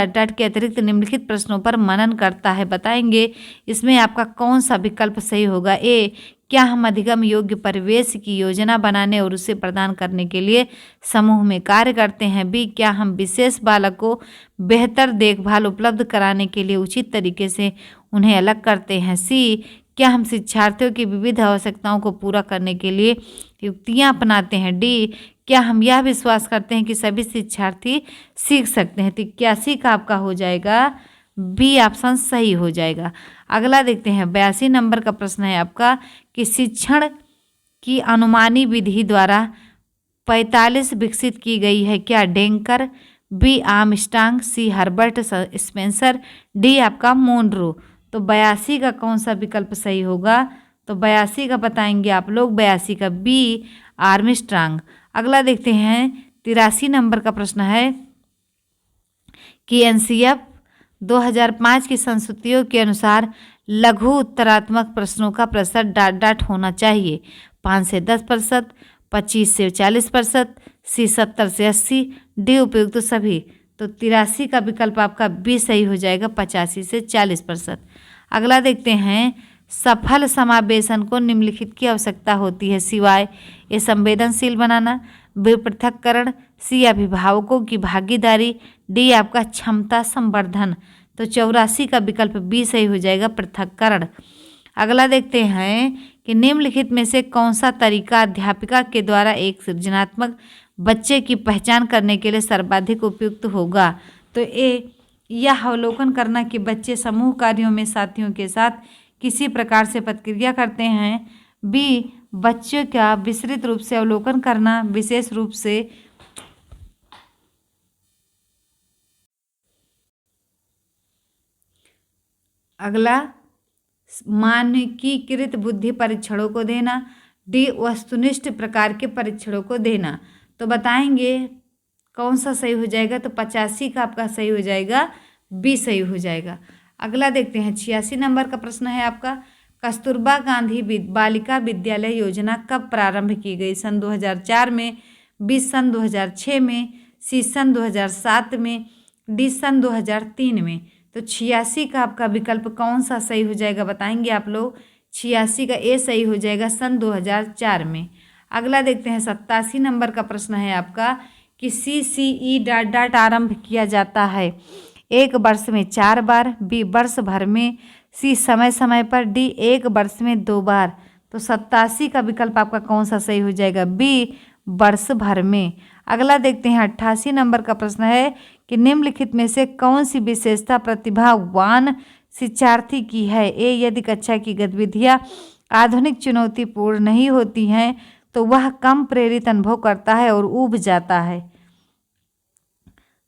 टाट के अतिरिक्त निम्नलिखित प्रश्नों पर मनन करता है, बताएंगे इसमें आपका कौन सा विकल्प सही होगा? ए क्या हम अधिगम योग्य परिवेश की योजना बनाने और उसे प्रदान करने के लिए समूह में कार्य करते हैं? बी क्या हम विशेष बालक को बेहतर देखभाल उपलब्ध कराने के लिए उचित तरीके से उन्हें अलग करते हैं? सी क्या हम शिक्षार्थियों की विविध आवश्यकताओं को पूरा करने के लिए युक्तियां अपनाते हैं? डी क्या हम यह विश्वास करते हैं कि सभी शिक्षार्थी सीख सकते हैं? तो 81 का आपका हो जाएगा बी ऑप्शन सही हो जाएगा। अगला देखते हैं 82 नंबर का प्रश्न है आपका कि शिक्षण की अनुमानी विधि द्वारा 45 विकसित की गई है क्या? डेंकर, बी आर्मस्ट्रांग, सी हर्बर्ट स्पेंसर, डी आपका मोनरो। तो 82 का कौन सा विकल्प सही होगा? तो 82 का बताएंगे आप लोग, 82 का बी आर्मस्ट्रांग। अगला देखते हैं 83 नंबर का प्रश्न है कि एनसीएफ 2005 की संस्तुतियों के अनुसार लघु उत्तरात्मक प्रश्नों का प्रतिशत डाट होना चाहिए। 5 से 10%, 25 से 40%, सी 70 से 80, डी उपयुक्त तो सभी। तो 83 का विकल्प आपका बी सही हो जाएगा, 85 से 40%। अगला देखते हैं सफल समावेशन को निम्नलिखित की आवश्यकता होती है सिवाय ये संवेदनशील बनाना, बी पृथक्करण, सी अभिभावकों की भागीदारी, डी आपका क्षमता संवर्धन। तो 84 का विकल्प बी सही हो जाएगा, पृथक्करण। अगला देखते हैं कि निम्नलिखित में से कौन सा तरीका अध्यापिका के द्वारा एक सृजनात्मक बच्चे की पहचान करने के लिए सर्वाधिक उपयुक्त होगा? तो ए यह अवलोकन करना कि बच्चे समूह कार्यों में साथियों के साथ किसी प्रकार से प्रतिक्रिया करते हैं, बी बच्चों का विस्तृत रूप से अवलोकन करना, विशेष रूप से अगला मानकीकृत बुद्धि परीक्षणों को देना, डी वस्तुनिष्ठ प्रकार के परीक्षणों को देना। तो बताएंगे कौन सा सही हो जाएगा? तो 85 का आपका सही हो जाएगा, बी सही हो जाएगा। अगला देखते हैं 86 नंबर का प्रश्न है आपका कस्तूरबा गांधी बालिका विद्यालय योजना कब प्रारंभ की गई? सन 2004 में, बी सन 2006 में, सी सन 2007 में, डी सन 2003 में। तो 86 का आपका विकल्प कौन सा सही हो जाएगा बताएंगे आप लोग? 86 का ए सही हो जाएगा, सन 2004 में। अगला देखते हैं 87 नंबर का प्रश्न है आपका कि CCE... आरंभ किया जाता है एक वर्ष में 4 बार, बी वर्ष भर में, सी समय समय पर, डी एक वर्ष में 2 बार। तो 87 का विकल्प आपका कौन सा सही हो जाएगा? बी वर्ष भर में। अगला देखते हैं 88 नंबर का प्रश्न है कि निम्नलिखित में से कौन सी विशेषता प्रतिभावान शिक्षार्थी की है? ए यदि कक्षा की गतिविधियां आधुनिक चुनौतीपूर्ण नहीं होती हैं तो वह कम प्रेरित अनुभव करता है और ऊब जाता है।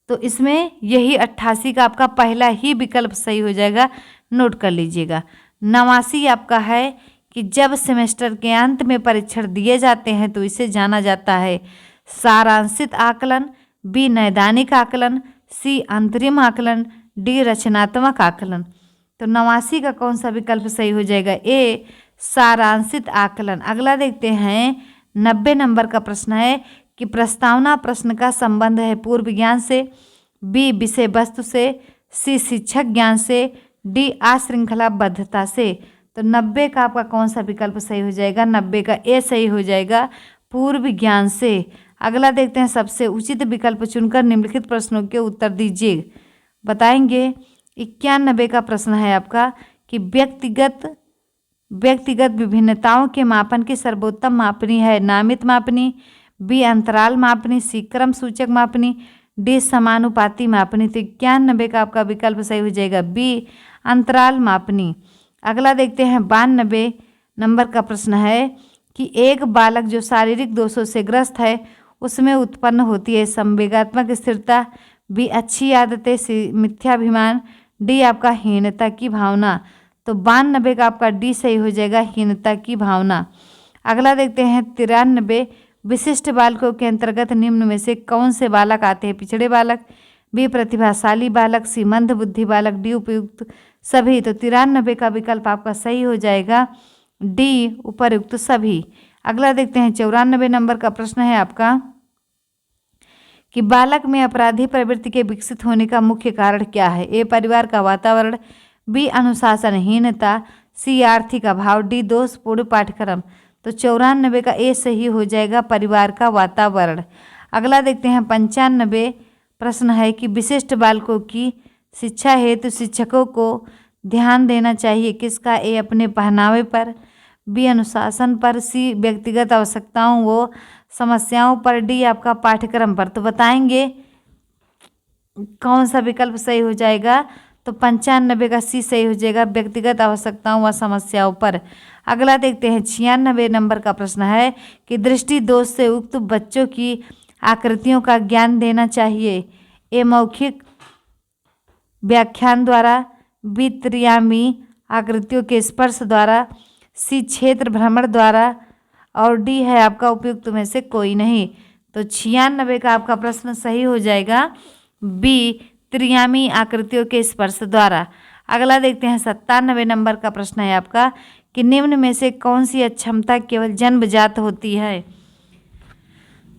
तो इसमें यही 88 का आपका पहला ही विकल्प सही हो जाएगा, नोट कर लीजिएगा। 89 आपका है कि जब सेमेस्टर के अंत में परीक्षण दिए जाते हैं तो इसे जाना जाता है सारांशित आकलन, बी नैदानिक आकलन, सी अंतरिम आकलन, डी रचनात्मक आकलन। तो 89 का कौन सा विकल्प सही हो जाएगा? ए सारांशित आकलन। अगला देखते हैं 90 नंबर का प्रश्न है कि प्रस्तावना प्रश्न का संबंध है पूर्व ज्ञान से, बी विषय वस्तु से, सी शिक्षक ज्ञान से, डी अश्रृंखलाबद्धता से। तो 90 का आपका कौन सा विकल्प सही हो जाएगा? 90 का ए सही हो जाएगा, पूर्व ज्ञान से। अगला देखते हैं सबसे उचित विकल्प चुनकर निम्नलिखित प्रश्नों के उत्तर दीजिए। बताएंगे 91 का प्रश्न है आपका कि व्यक्तिगत विभिन्नताओं के मापन की सर्वोत्तम मापनी है नामित मापनी, बी अंतराल मापनी, सी क्रम सूचक मापनी, डी समानुपाती मापनी। तो 91 का आपका विकल्प सही हो जाएगा, बी अंतराल मापनी। अगला देखते हैं 92 नंबर का प्रश्न है कि एक बालक जो शारीरिक दोषों से ग्रस्त है उसमें उत्पन्न होती है संवेगात्मक स्थिरता, बी अच्छी आदतें, सी मिथ्याभिमान, डी आपका हीनता की भावना। तो 92 का आपका डी सही हो जाएगा, हीनता की भावना। अगला देखते हैं 93 विशिष्ट बालकों के अंतर्गत निम्न में से कौन से बालक आते हैं? पिछड़े बालक, बी प्रतिभाशाली बालक, सी मंद बुद्धि बालक, डी उपयुक्त सभी। तो 93 का विकल्प आपका सही हो जाएगा, डी उपयुक्त सभी। अगला देखते हैं 94 नंबर का प्रश्न है आपका कि बालक में अपराधी प्रवृत्ति के विकसित होने का मुख्य कारण क्या है? ए परिवार का वातावरण, बी अनुशासनहीनता, सी आर्थिक अभाव, डी दोषपूर्ण पाठ्यक्रम। तो 94 का ए सही हो जाएगा, परिवार का वातावरण। अगला देखते हैं 95 प्रश्न है कि विशिष्ट बालकों की शिक्षा हेतु शिक्षकों को ध्यान देना चाहिए किसका? ए अपने पहनावे पर, बी अनुशासन पर, सी व्यक्तिगत आवश्यकताओं व समस्याओं पर, डी आपका पाठ्यक्रम पर। तो बताएंगे कौन सा विकल्प सही हो जाएगा। तो 95 का सी सही हो जाएगा, व्यक्तिगत आवश्यकताओं व समस्याओं पर। अगला देखते हैं 96 नंबर का प्रश्न है कि दृष्टि दोष से युक्त बच्चों की आकृतियों का ज्ञान देना चाहिए। ए मौखिक व्याख्यान द्वारा, बी त्रियामी आकृतियों के स्पर्श द्वारा, सी क्षेत्र भ्रमण द्वारा, और डी है आपका उपयुक्त में से कोई नहीं। तो 96 का आपका प्रश्न सही हो जाएगा बी त्रियामी आकृतियों के स्पर्श द्वारा। अगला देखते हैं 97 नंबर का प्रश्न है आपका कि निम्न में से कौन सी अक्षमता केवल जन्मजात होती है।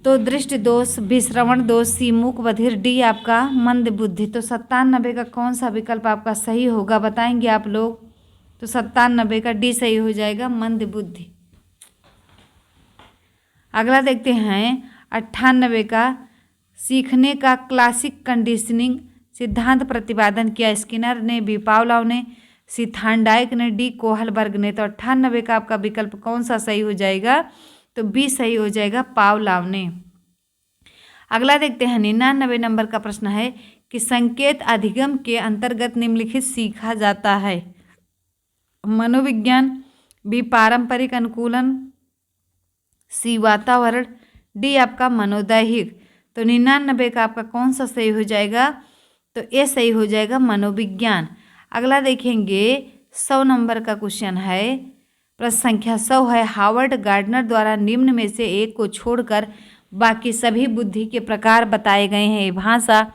तो दृष्टि दोष, बी श्रवण दोष, सी मूक बधिर, डी आपका मंद बुद्धि। तो 97 का कौन सा विकल्प आपका सही होगा बताएंगे आप लोग। तो 97 का डी सही हो जाएगा, मंद बुद्धि। अगला देखते हैं 98 का सीखने का क्लासिक कंडीशनिंग सिद्धांत प्रतिपादन किया। स्किनर ने, बी पावलोव ने, सी थार्नडाइक ने, डी कोहलबर्ग ने। तो 98 का आपका विकल्प कौन सा सही हो जाएगा। तो बी सही हो जाएगा, पावलोव ने। अगला देखते हैं 99 नंबर का प्रश्न है कि संकेत अधिगम के अंतर्गत निम्नलिखित सीखा जाता है। मनोविज्ञान, बी पारंपरिक अनुकूलन, सी वातावरण, डी आपका मनोदैहिक। तो 99 का आपका कौन सा सही हो जाएगा। तो ए सही हो जाएगा, मनोविज्ञान। अगला देखेंगे 100 नंबर का क्वेश्चन है, प्रश्न संख्या 100 है। हावर्ड गार्डनर द्वारा निम्न में से एक को छोड़कर बाकी सभी बुद्धि के प्रकार बताए गए हैं। भाषा,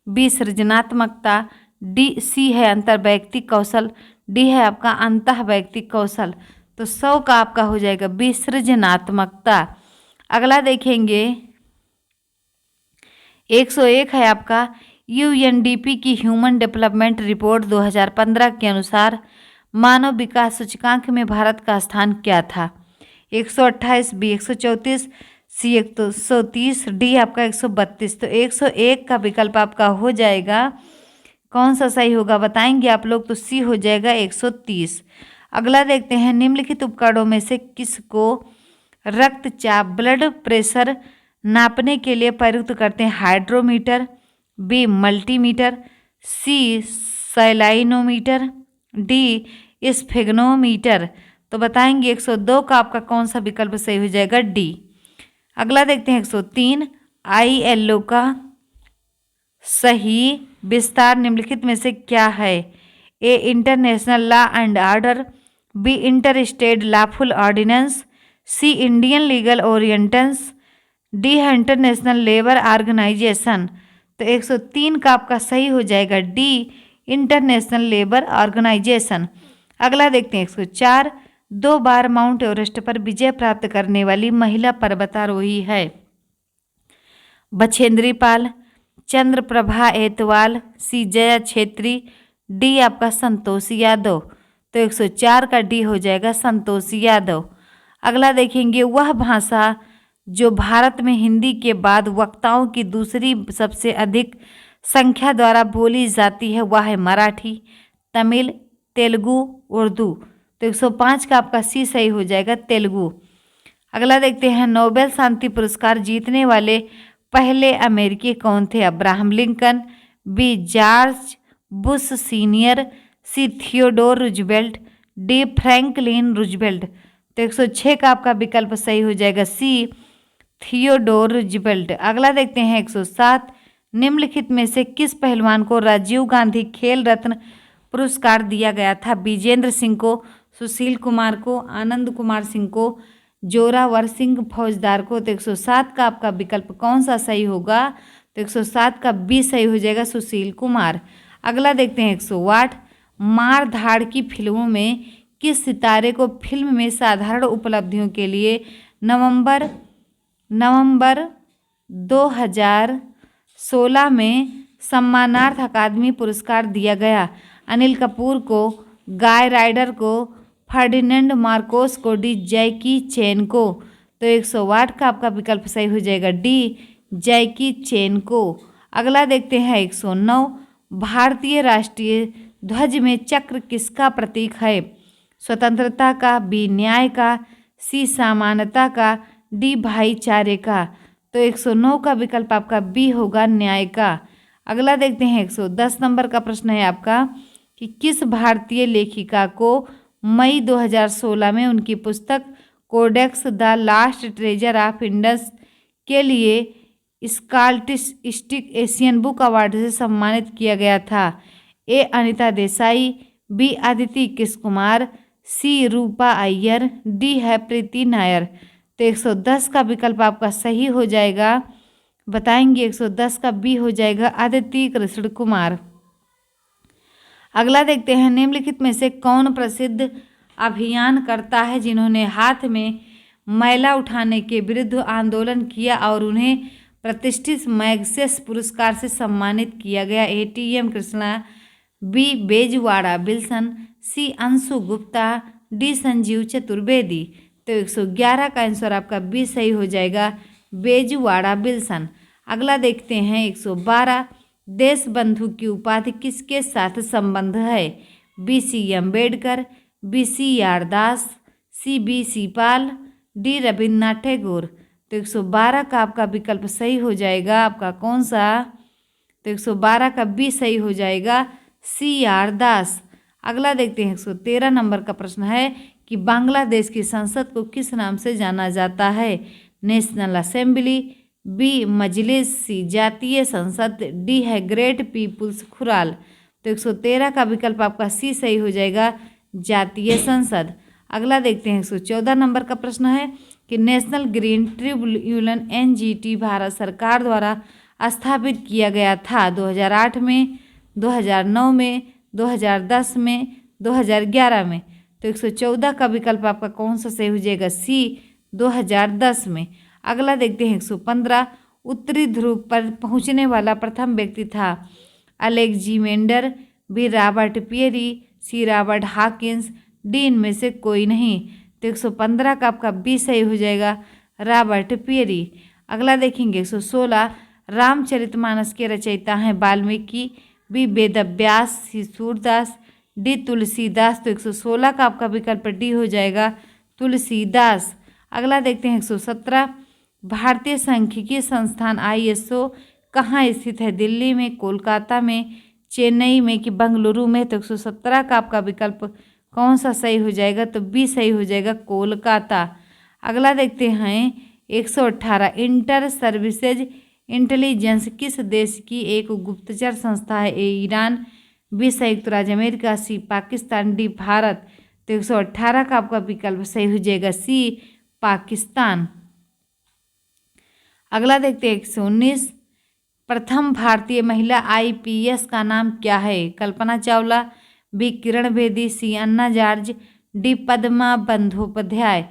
बी सृजनात्मकता, डी सी है अंतर्वैयक्तिक कौशल, डी है आपका अंतःवैयक्तिक कौशल। तो 100 का आपका हो जाएगा बी सृजनात्मकता। अगला देखेंगे 101 है आपका यूएनडीपी की ह्यूमन डेवलपमेंट रिपोर्ट 2015 के अनुसार मानव विकास सूचकांक में भारत का स्थान क्या था। 128, बी 134, सी 130, डी आपका 132। तो 101 का विकल्प आपका हो जाएगा, कौन सा सही होगा बताएंगे आप लोग। तो सी हो जाएगा 130। अगला देखते हैं निम्नलिखित उपकरणों में से किसको रक्तचाप ब्लड प्रेशर नापने के लिए प्रयुक्त करते हैं। हाइड्रोमीटर, बी मल्टीमीटर, सी सैलाइनोमीटर, डी स्फेग्नोमीटर। तो बताएंगे 102 का आपका कौन सा विकल्प सही हो जाएगा, डी। अगला देखते हैं 103 ILO का सही विस्तार निम्नलिखित में से क्या है। A international law and order, B inter state lawful ordinance, C Indian legal orientations, D है इंटरनेशनल लेबर ऑर्गेनाइजेशन। तो 103 का आपका सही हो जाएगा, डी इंटरनेशनल लेबर ऑर्गेनाइजेशन। अगला देखते हैं 104 2 बार माउंट एवरेस्ट पर विजय प्राप्त करने वाली महिला पर्वतारोही है। बछेंद्री पाल, चंद्रप्रभा एतवाल, सी जया छेत्री, डी आपका संतोषी यादव। तो 104 का डी हो जाएगा, संतोषी यादव। अगला देखेंगे वह भाषा जो भारत में हिंदी के बाद वक्ताओं की दूसरी सबसे अधिक संख्या द्वारा बोली जाती है, वह है मराठी, तमिल, तेलुगु, उर्दू। तो 105 का आपका सी सही हो जाएगा, तेलुगु। अगला देखते हैं नोबेल शांति पुरस्कार जीतने वाले पहले अमेरिकी कौन थे। Abraham Lincoln, B George Bush senior, C Theodore Roosevelt, D Franklin Roosevelt. तो 106 का आपका विकल्प सही हो जाएगा, सी थियोडोर रूजवेल्ट। अगला देखते हैं 107 निम्नलिखित में से किस पहलवान को राजीव गांधी खेल रत्न पुरस्कार दिया गया था। विजेंद्र सिंह को, सुशील कुमार को, आनंद कुमार सिंह को, जोरावर सिंह फौजदार को। तो 107 का आपका विकल्प कौन सा सही होगा। तो 107 का बी सही हो जाएगा, सुशील कुमार। अगला देखते हैं 108 मार धाड़ की फिल्मों में किस सितारे को फिल्म में साधारण उपलब्धियों के लिए नवंबर 2016 में सम्मानार्थ अकादमी पुरस्कार दिया गया। अनिल कपूर को, गाय राइडर को, फर्डिनेंड मार्कोस को, डी जैकी चेन को। तो 108 का आपका विकल्प सही हो जाएगा, डी जैकी चेन को। अगला देखते हैं 109 भारतीय राष्ट्रीय ध्वज में चक्र किसका प्रतीक है। स्वतंत्रता का, बी न्याय का, सी समानता का, डी भाईचारे का। तो 109 का विकल्प आपका बी होगा, न्याय का। अगला देखते हैं 110 नंबर का प्रश्न है आपका कि किस भारतीय लेखिका को मई 2016 में उनकी पुस्तक codex the last treasure of Indus के लिए स्कॉटिस्टिक एशियन बुक अवार्ड से सम्मानित किया गया था? ए अनिता देसाई, बी आदिति किस कुमार, सी रूपा अय्यर, डी है प्रीति नायर। तो 110 का विकल्प आपका सही हो जाएगा, बताएंगे 110 का बी हो जाएगा, आदिति कृष्ण कुमार। अगला देखते हैं निम्नलिखित में से कौन प्रसिद्ध अभियान करता है जिन्होंने हाथ में मैला उठाने के विरुद्ध आंदोलन किया और उन्हें प्रतिष्ठित मैग्सेस पुरस्कार से सम्मानित किया गया? A T M. Krishna, B Bezwada Wilson, C Anshu Gupta, D Sanjiv Chaturvedi. तो 111 का आंसर आपका बी सही हो जाएगा, बेजवाड़ा विल्सन। अगला देखते हैं 112, देश बंधु की उपाधि किसके साथ संबंध है? B C Ambedkar, B C R Das, C B C Pal, D Rabindranath Tagore. तो 112 का आपका विकल्प सही हो जाएगा, आपका कौन सा? तो 112 का बी सही हो जाएगा, सी आर दास। अगला देखते हैं 113 नंबर का प्रश्न है कि बांग्लादेश की संसद को किस नाम से जाना जाता है? नेशनल असेंबली, बी मजलिस, सी जातीय संसद, डी है ग्रेट पीपुल्स खुराल। तो 113 का विकल्प आपका सी सही हो जाएगा, जातीय संसद। अगला देखते हैं 114 नंबर का प्रश्न है कि national green tribunal NGT Bharat सरकार द्वारा स्थापित किया गया था 2008 में, 2009 में, 2010 में, 2011 में। तो 114 का विकल्प आपका कौन सा सही हो जाएगा? सी 2010 में। अगला देखते हैं 115, उत्तरी ध्रुव पर पहुंचने वाला प्रथम व्यक्ति था? Alexander, B Robert Peary, C Robert Hawkins, D इनमें से कोई नहीं। तो 115 का आपका बी सही हो जाएगा, रॉबर्ट पियरी। अगला देखेंगे 116, रामचरितमानस के रचयिता हैं वाल्मीकि, बी वेदव्यास, सी सूरदास, डी तुलसीदास। तो 116 का आपका विकल्प डी हो जाएगा, तुलसीदास। अगला देखते हैं 117, भारतीय सांख्यिकी संस्थान ISO कहाँ स्थित है? दिल्ली में, कोलकाता में, चेन्नई में कि बेंगलुरु में? तो 117 का आपका विकल्प कौन सा सही हो जाएगा? तो बी सही हो जाएगा, कोलकाता। अगला देखते हैं 118, इंटर सर्विसेज इंटेलिजेंस किस देश की एक गुप्तचर संस्था है? ए ईरान, बी संयुक्त राज्य अमेरिका, सी पाकिस्तान, डी भारत। तो 118 का आपका विकल्प सही हो जाएगा, सी पाकिस्तान। अगला देखते हैं 119, प्रथम भारतीय महिला IPS का नाम क्या है? कल्पना चावला, बी किरण बेदी, सी अन्ना जॉर्ज, डी पद्मा बंदोपाध्याय।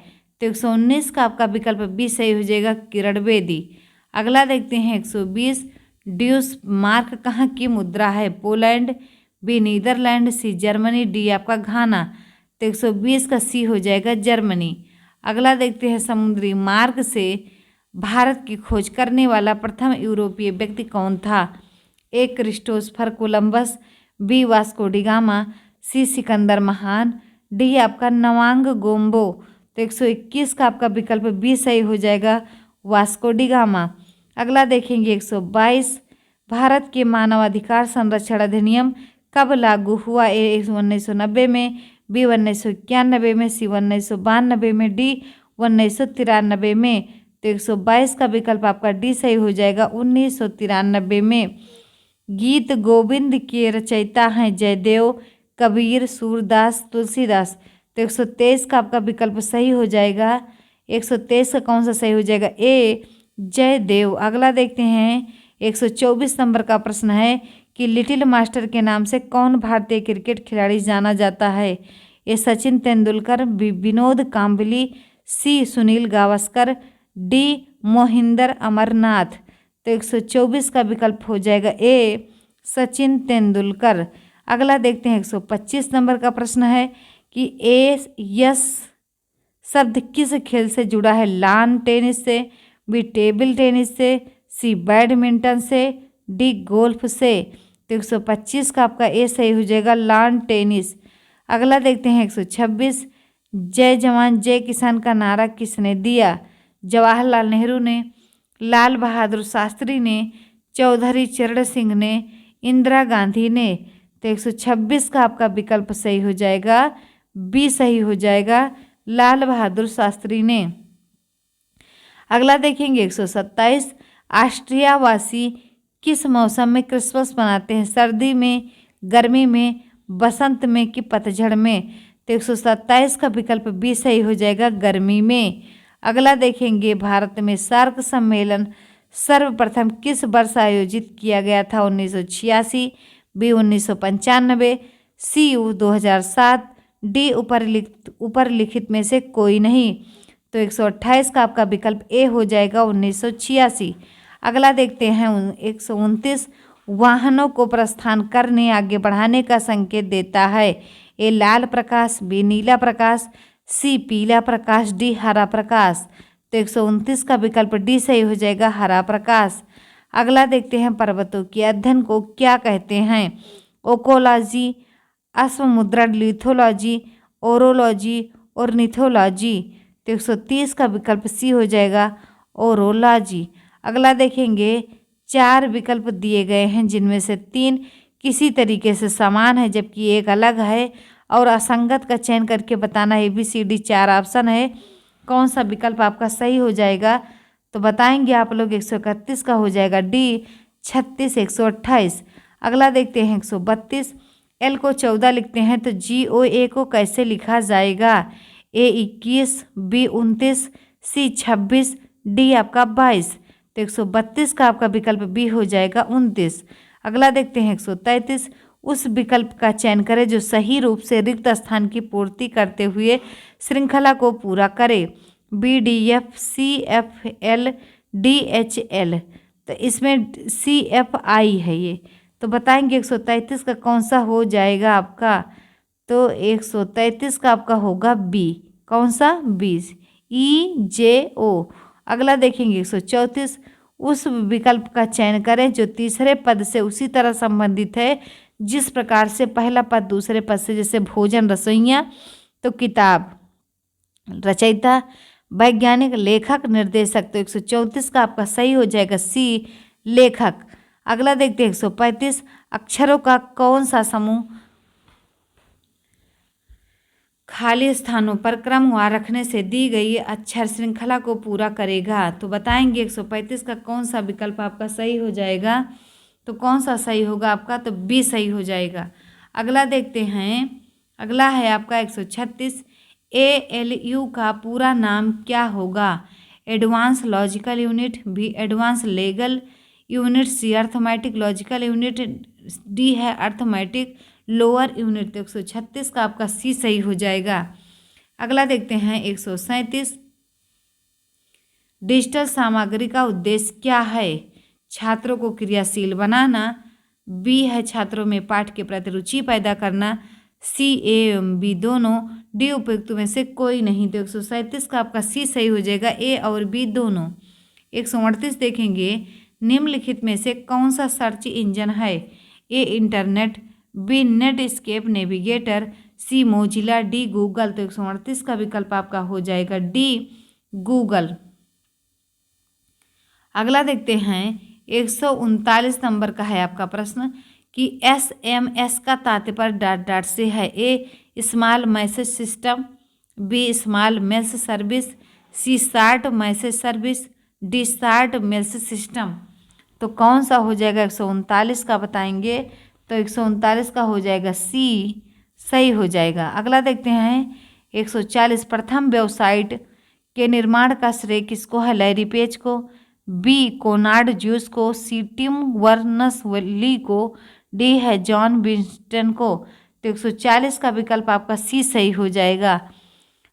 तो 119 का आपका विकल्प बी सही हो जाएगा, किरण बेदी। अगला देखते हैं 120, ड्यूस मार्क कहाँ की मुद्रा है? Poland, B Netherlands, C Germany, D आपका घाना। तो 120 का सी हो जाएगा, जर्मनी। अगला देखते हैं समुद्री मार्ग से भारत की खोज करने वाला प्रथम यूरोपीय व्यक्ति कौन था? A Christopher Columbus, B Vasco da Gama, C Sikandar महान, डी आपका नवांग गोम्बो। तो 121 का आपका विकल्प बी सही हो जाएगा, वास्को डी गामा। अगला देखेंगे 122, भारत के मानवाधिकार संरक्षण अधिनियम कब लागू हुआ? ए 1990 में, बी 1991 में, सी 1992 में, डी 1993 में। तो 122 का विकल्प आपका डी सही हो जाएगा, 1993 में। गीत गोविंद के रचयिता हैं जयदेव, कबीर, सूरदास, तुलसीदास। तो 123 का आपका विकल्प सही हो जाएगा, 123 का कौन सा सही हो जाएगा? ए जयदेव। अगला देखते हैं 124 नंबर का प्रश्न है कि लिटिल मास्टर के नाम से कौन भारतीय क्रिकेट खिलाड़ी जाना जाता है? ए सचिन तेंदुलकर, बी विनोद कांबली, सी सुनील गावस्कर, डी मोहिंदर अमरनाथ। तो 124 का विकल्प हो जाएगा ए सचिन तेंदुलकर। अगला देखते हैं 125 नंबर का प्रश्न है कि यस शब्द किस खेल से जुड़ा है? लॉन टेनिस से, बी टेबल टेनिस से, सी बैडमिंटन से, डी गोल्फ से। तो 125 का आपका ए सही हो जाएगा, लॉन टेनिस। अगला देखते हैं 126, जय जवान जय किसान का नारा किसने दिया? जवाहरलाल नेहरू ने, लाल बहादुर शास्त्री ने, चौधरी चरण सिंह ने, इंदिरा गांधी ने। तो 126 का आपका विकल्प सही हो जाएगा, बी सही हो जाएगा, लाल बहादुर शास्त्री ने। अगला देखेंगे 127, ऑस्ट्रियावासी किस मौसम में क्रिसमस मनाते हैं? सर्दी में, गर्मी में, बसंत में कि पतझड़ में? तो 127 का विकल्प बी सही हो जाएगा, गर्मी में। अगला देखेंगे, भारत में सार्क सम्मेलन सर्वप्रथम किस वर्ष आयोजित किया गया था? 1986, बी 1995, सी 2007, डी ऊपर लिखित में से कोई नहीं। तो 128 का आपका विकल्प ए हो जाएगा, 1986। अगला देखते हैं 129, वाहनों को प्रस्थान करने आगे बढ़ाने का संकेत देता है? ए लाल प्रकाश, बी नीला प्रकाश, सी पीला प्रकाश, डी हरा प्रकाश। तो 129 का विकल्प डी सही हो जाएगा, हरा प्रकाश। अगला देखते हैं, पर्वतों के अध्ययन को क्या कहते हैं? ओकोलॉजी, अश्वमुद्रण, लिथोलॉजी, ओरोलॉजी, ऑर्निथोलॉजी। तो 130 का विकल्प सी हो जाएगा, ओरोलॉजी। अगला देखेंगे, 4 विकल्प दिए गए हैं जिनमें से 3 किसी तरीके से समान है जबकि एक अलग है और असंगत का चयन करके बताना है। ABCD 4 ऑप्शन है, कौन सा विकल्प आपका सही हो जाएगा? तो बताएंगे आप लोग। 131 का हो जाएगा डी, 36, 128। अगला देखते हैं 132, एल को 14 लिखते हैं तो GOA को कैसे लिखा जाएगा? ए 21, बी 29, सी 26, डी आपका 22। तो 132 का आपका विकल्प बी हो जाएगा, 29। अगला देखते हैं 133, उस विकल्प का चयन करें जो सही रूप से रिक्त स्थान की पूर्ति करते हुए श्रृंखला को पूरा करे। BDF, CFL, DHL। तो इसमें CFI है ये। तो बताएंगे 133 का कौन सा हो जाएगा आपका? तो 133 का आपका होगा बी। कौन सा? B, EJO। अगला देखेंगे 134, उस विकल्प का चयन करें जो तीसरे पद से उसी तरह संबंधित है जिस प्रकार से पहला पद दूसरे पद से, जैसे भोजन, रसोइया। तो किताब, रचयिता, वैज्ञानिक, लेखक, निर्देशक। तो 134 का आपका सही हो जाएगा सी, लेखक। अगला देखते हैं 135, अक्षरों का कौन सा समूह खाली स्थानों पर क्रमवार रखने से दी गई अक्षर श्रृंखला को पूरा करेगा? तो बताएंगे 135 का कौन सा विकल्प आपका सही हो जाएगा? तो कौन सा सही होगा आपका? तो बी सही हो जाएगा। अगला देखते हैं, अगला है आपका 136, ALU का पूरा नाम क्या होगा? Advance logical unit, B advance legal unit, C arithmetic logical unit, D है अर्थमेटिक लोअर यूनिट। तो 136 का आपका सी सही हो जाएगा। अगला देखते हैं 137, डिजिटल सामग्री का उद्देश्य क्या है? छात्रों को क्रियाशील बनाना, बी है छात्रों में पाठ के प्रति रुचि पैदा करना, सी ए एवं बी दोनों, डी उपयुक्त में से कोई नहीं। तो 137 का आपका सी सही हो जाएगा, ए और बी दोनों। 138 देखेंगे, निम्नलिखित में से कौन सा सर्च इंजन है? ए इंटरनेट, बी नेटस्केप नेविगेटर, सी मोजिला, डी गूगल। तो 138 का विकल्प आपका हो जाएगा डी, गूगल। अगला देखते हैं 139 नंबर का है आपका प्रश्न कि SMS का तात्पर्य ... से है। A small message system, B small mails service, C short message service, D short mails system. तो कौन सा हो जाएगा? 139 का बताएंगे। तो 139 का हो जाएगा सी, सही हो जाएगा। अगला देखते हैं 140, प्रथम वेबसाइट के निर्माण का श्रेय किसको है? लैरी पेज को, बी कोनार्ड ज्यूस को, सी टिम बर्नर्स-ली को, डी है जॉन विंस्टन को। तो 140 का विकल्प आपका सी सही हो जाएगा।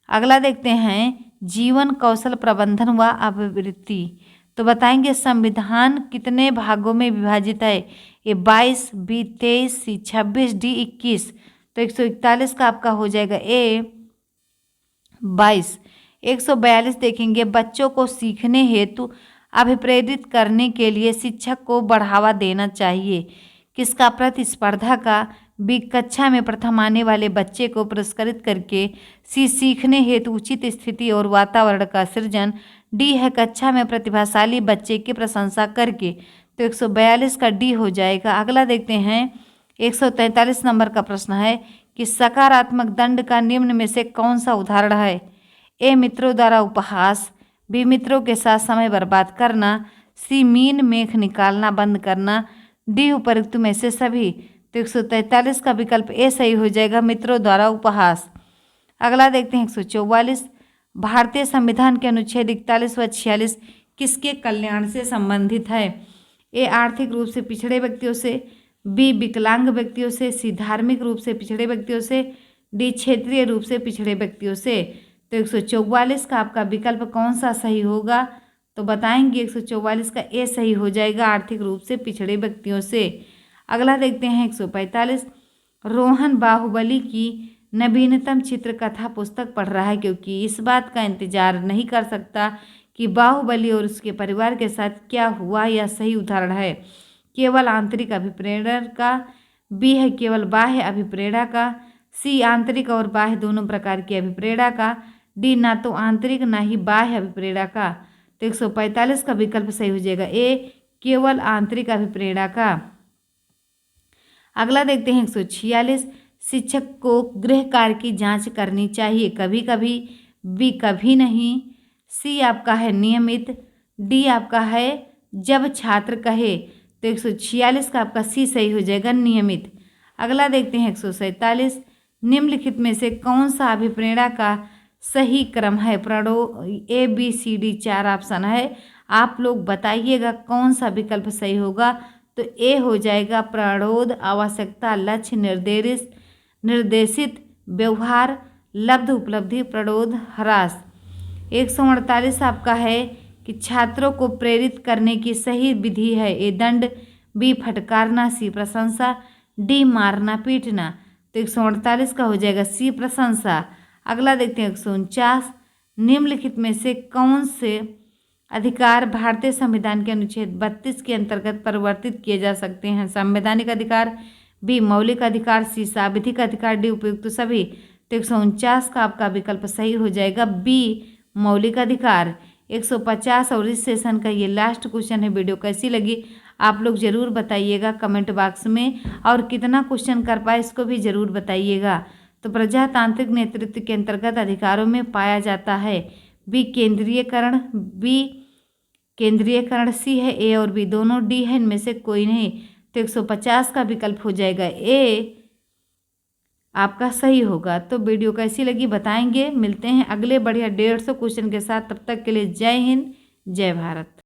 अगला देखते हैं जीवन कौशल प्रबंधन व आवृत्ति। तो बताएंगे संविधान कितने भागों में विभाजित है? ए 22, बी 23, सी 26, डी 21। तो 141 का आपका हो जाएगा ए 22। 142 देखेंगे, बच्चों को सीखने हेतु अभिप्रेरित करने के लिए शिक्षक को बढ़ावा देना चाहिए। किसका? प्रतिस्पर्धा का, बी कक्षा में प्रथम आने वाले बच्चे को पुरस्कृत करके, सी सीखने हेतु उचित स्थिति और वातावरण का सृजन, डी है कक्षा में प्रतिभाशाली बच्चे की प्रशंसा करके। तो 142 का डी हो जाएगा। अगला देखते हैं 143 नंबर का प्रश्न है कि सकारात्मक दंड का निम्न में से कौन सा उदाहरण है। ए मित्रों द्वारा उपहास, बी मित्रों के साथ समय बर्बाद करना, सी मीन मेख निकालना बंद करना, डी उपरोक्त में से सभी। तो 143 का विकल्प ए सही हो जाएगा, मित्रों द्वारा उपहास। अगला देखते हैं 144, भारतीय संविधान के अनुच्छेद 41 व 46 किसके कल्याण से संबंधित है। ए आर्थिक रूप से पिछड़े व्यक्तियों से, बी विकलांग व्यक्तियों से, सी धार्मिक रूप से पिछड़े व्यक्तियों से, डी क्षेत्रीय रूप से पिछड़े व्यक्तियों से। तो 144 का आपका विकल्प कौन सा सही होगा, तो बताएंगे 144 का ए सही हो जाएगा, आर्थिक रूप से पिछड़े व्यक्तियों से। अगला देखते हैं 145, रोहन बाहुबली की नवीनतम चित्रकथा पुस्तक पढ़ रहा है क्योंकि इस बात का इंतजार नहीं कर सकता कि बाहुबली और उसके परिवार के साथ क्या हुआ। यह सही उदाहरण है केवल आंतरिक अभिप्रेरण का, बी है केवल बाह्य अभिप्रेरणा का, सी आंतरिक और बाह्य दोनों प्रकार की अभिप्रेरणा का, डी ना तो आंतरिक ना ही बाह्य अभिप्रेरणा का। तो 145 का विकल्प सही हो जाएगा, ए केवल आंतरिक अभिप्रेरणा का। अगला देखते हैं 146, शिक्षक को गृह कार्य की जांच करनी चाहिए कभी कभी, बी कभी नहीं, सी आपका है नियमित, डी आपका है जब छात्र कहे। तो 146 का आपका सी सही हो जाएगा, नियमित। अगला देखते हैं 147, निम्नलिखित में से कौन सा अभिप्रेरणा का सही क्रम है। A B C D 4 option है, आप लोग बताइएगा कौन सा विकल्प सही होगा। तो ए हो जाएगा प्ररोध, आवश्यकता, लक्ष्य, निर्देशित, व्यवहार, लब्ध, उपलब्धि, प्ररोध, ह्रास। 148 आपका है कि छात्रों को प्रेरित करने की सही विधि है। ए दंड, बी फटकारना, सी प्रशंसा, डी मारना पीटना। तो 148 का हो जाएगा सी प्रशंसा। अगला देखते हैं 149, निम्नलिखित में से कौन से अधिकार भारतीय संविधान के अनुच्छेद 32 के अंतर्गत परिवर्तित किए जा सकते हैं। संवैधानिक अधिकार, बी मौलिक अधिकार, सी सांविधिक अधिकार, डी उपयुक्त सभी। तो 149 का आपका विकल्प सही हो जाएगा, बी मौलिक अधिकार। 150 और इस सेशन का ये लास्ट क्वेश्चन है। वीडियो कैसी लगी आप लोग ज़रूर बताइएगा कमेंट बॉक्स में, और कितना क्वेश्चन कर पाए इसको भी ज़रूर बताइएगा। तो प्रजातांत्रिक नेतृत्व के अंतर्गत अधिकारों में पाया जाता है बी केंद्रीयकरण, सी है ए और बी दोनों, डी है इनमें से कोई नहीं। तो 150 का विकल्प हो जाएगा ए आपका सही होगा। तो वीडियो कैसी लगी बताएंगे। मिलते हैं अगले बढ़िया 150 क्वेश्चन के साथ, तब तक के लिए जय हिंद जय भारत।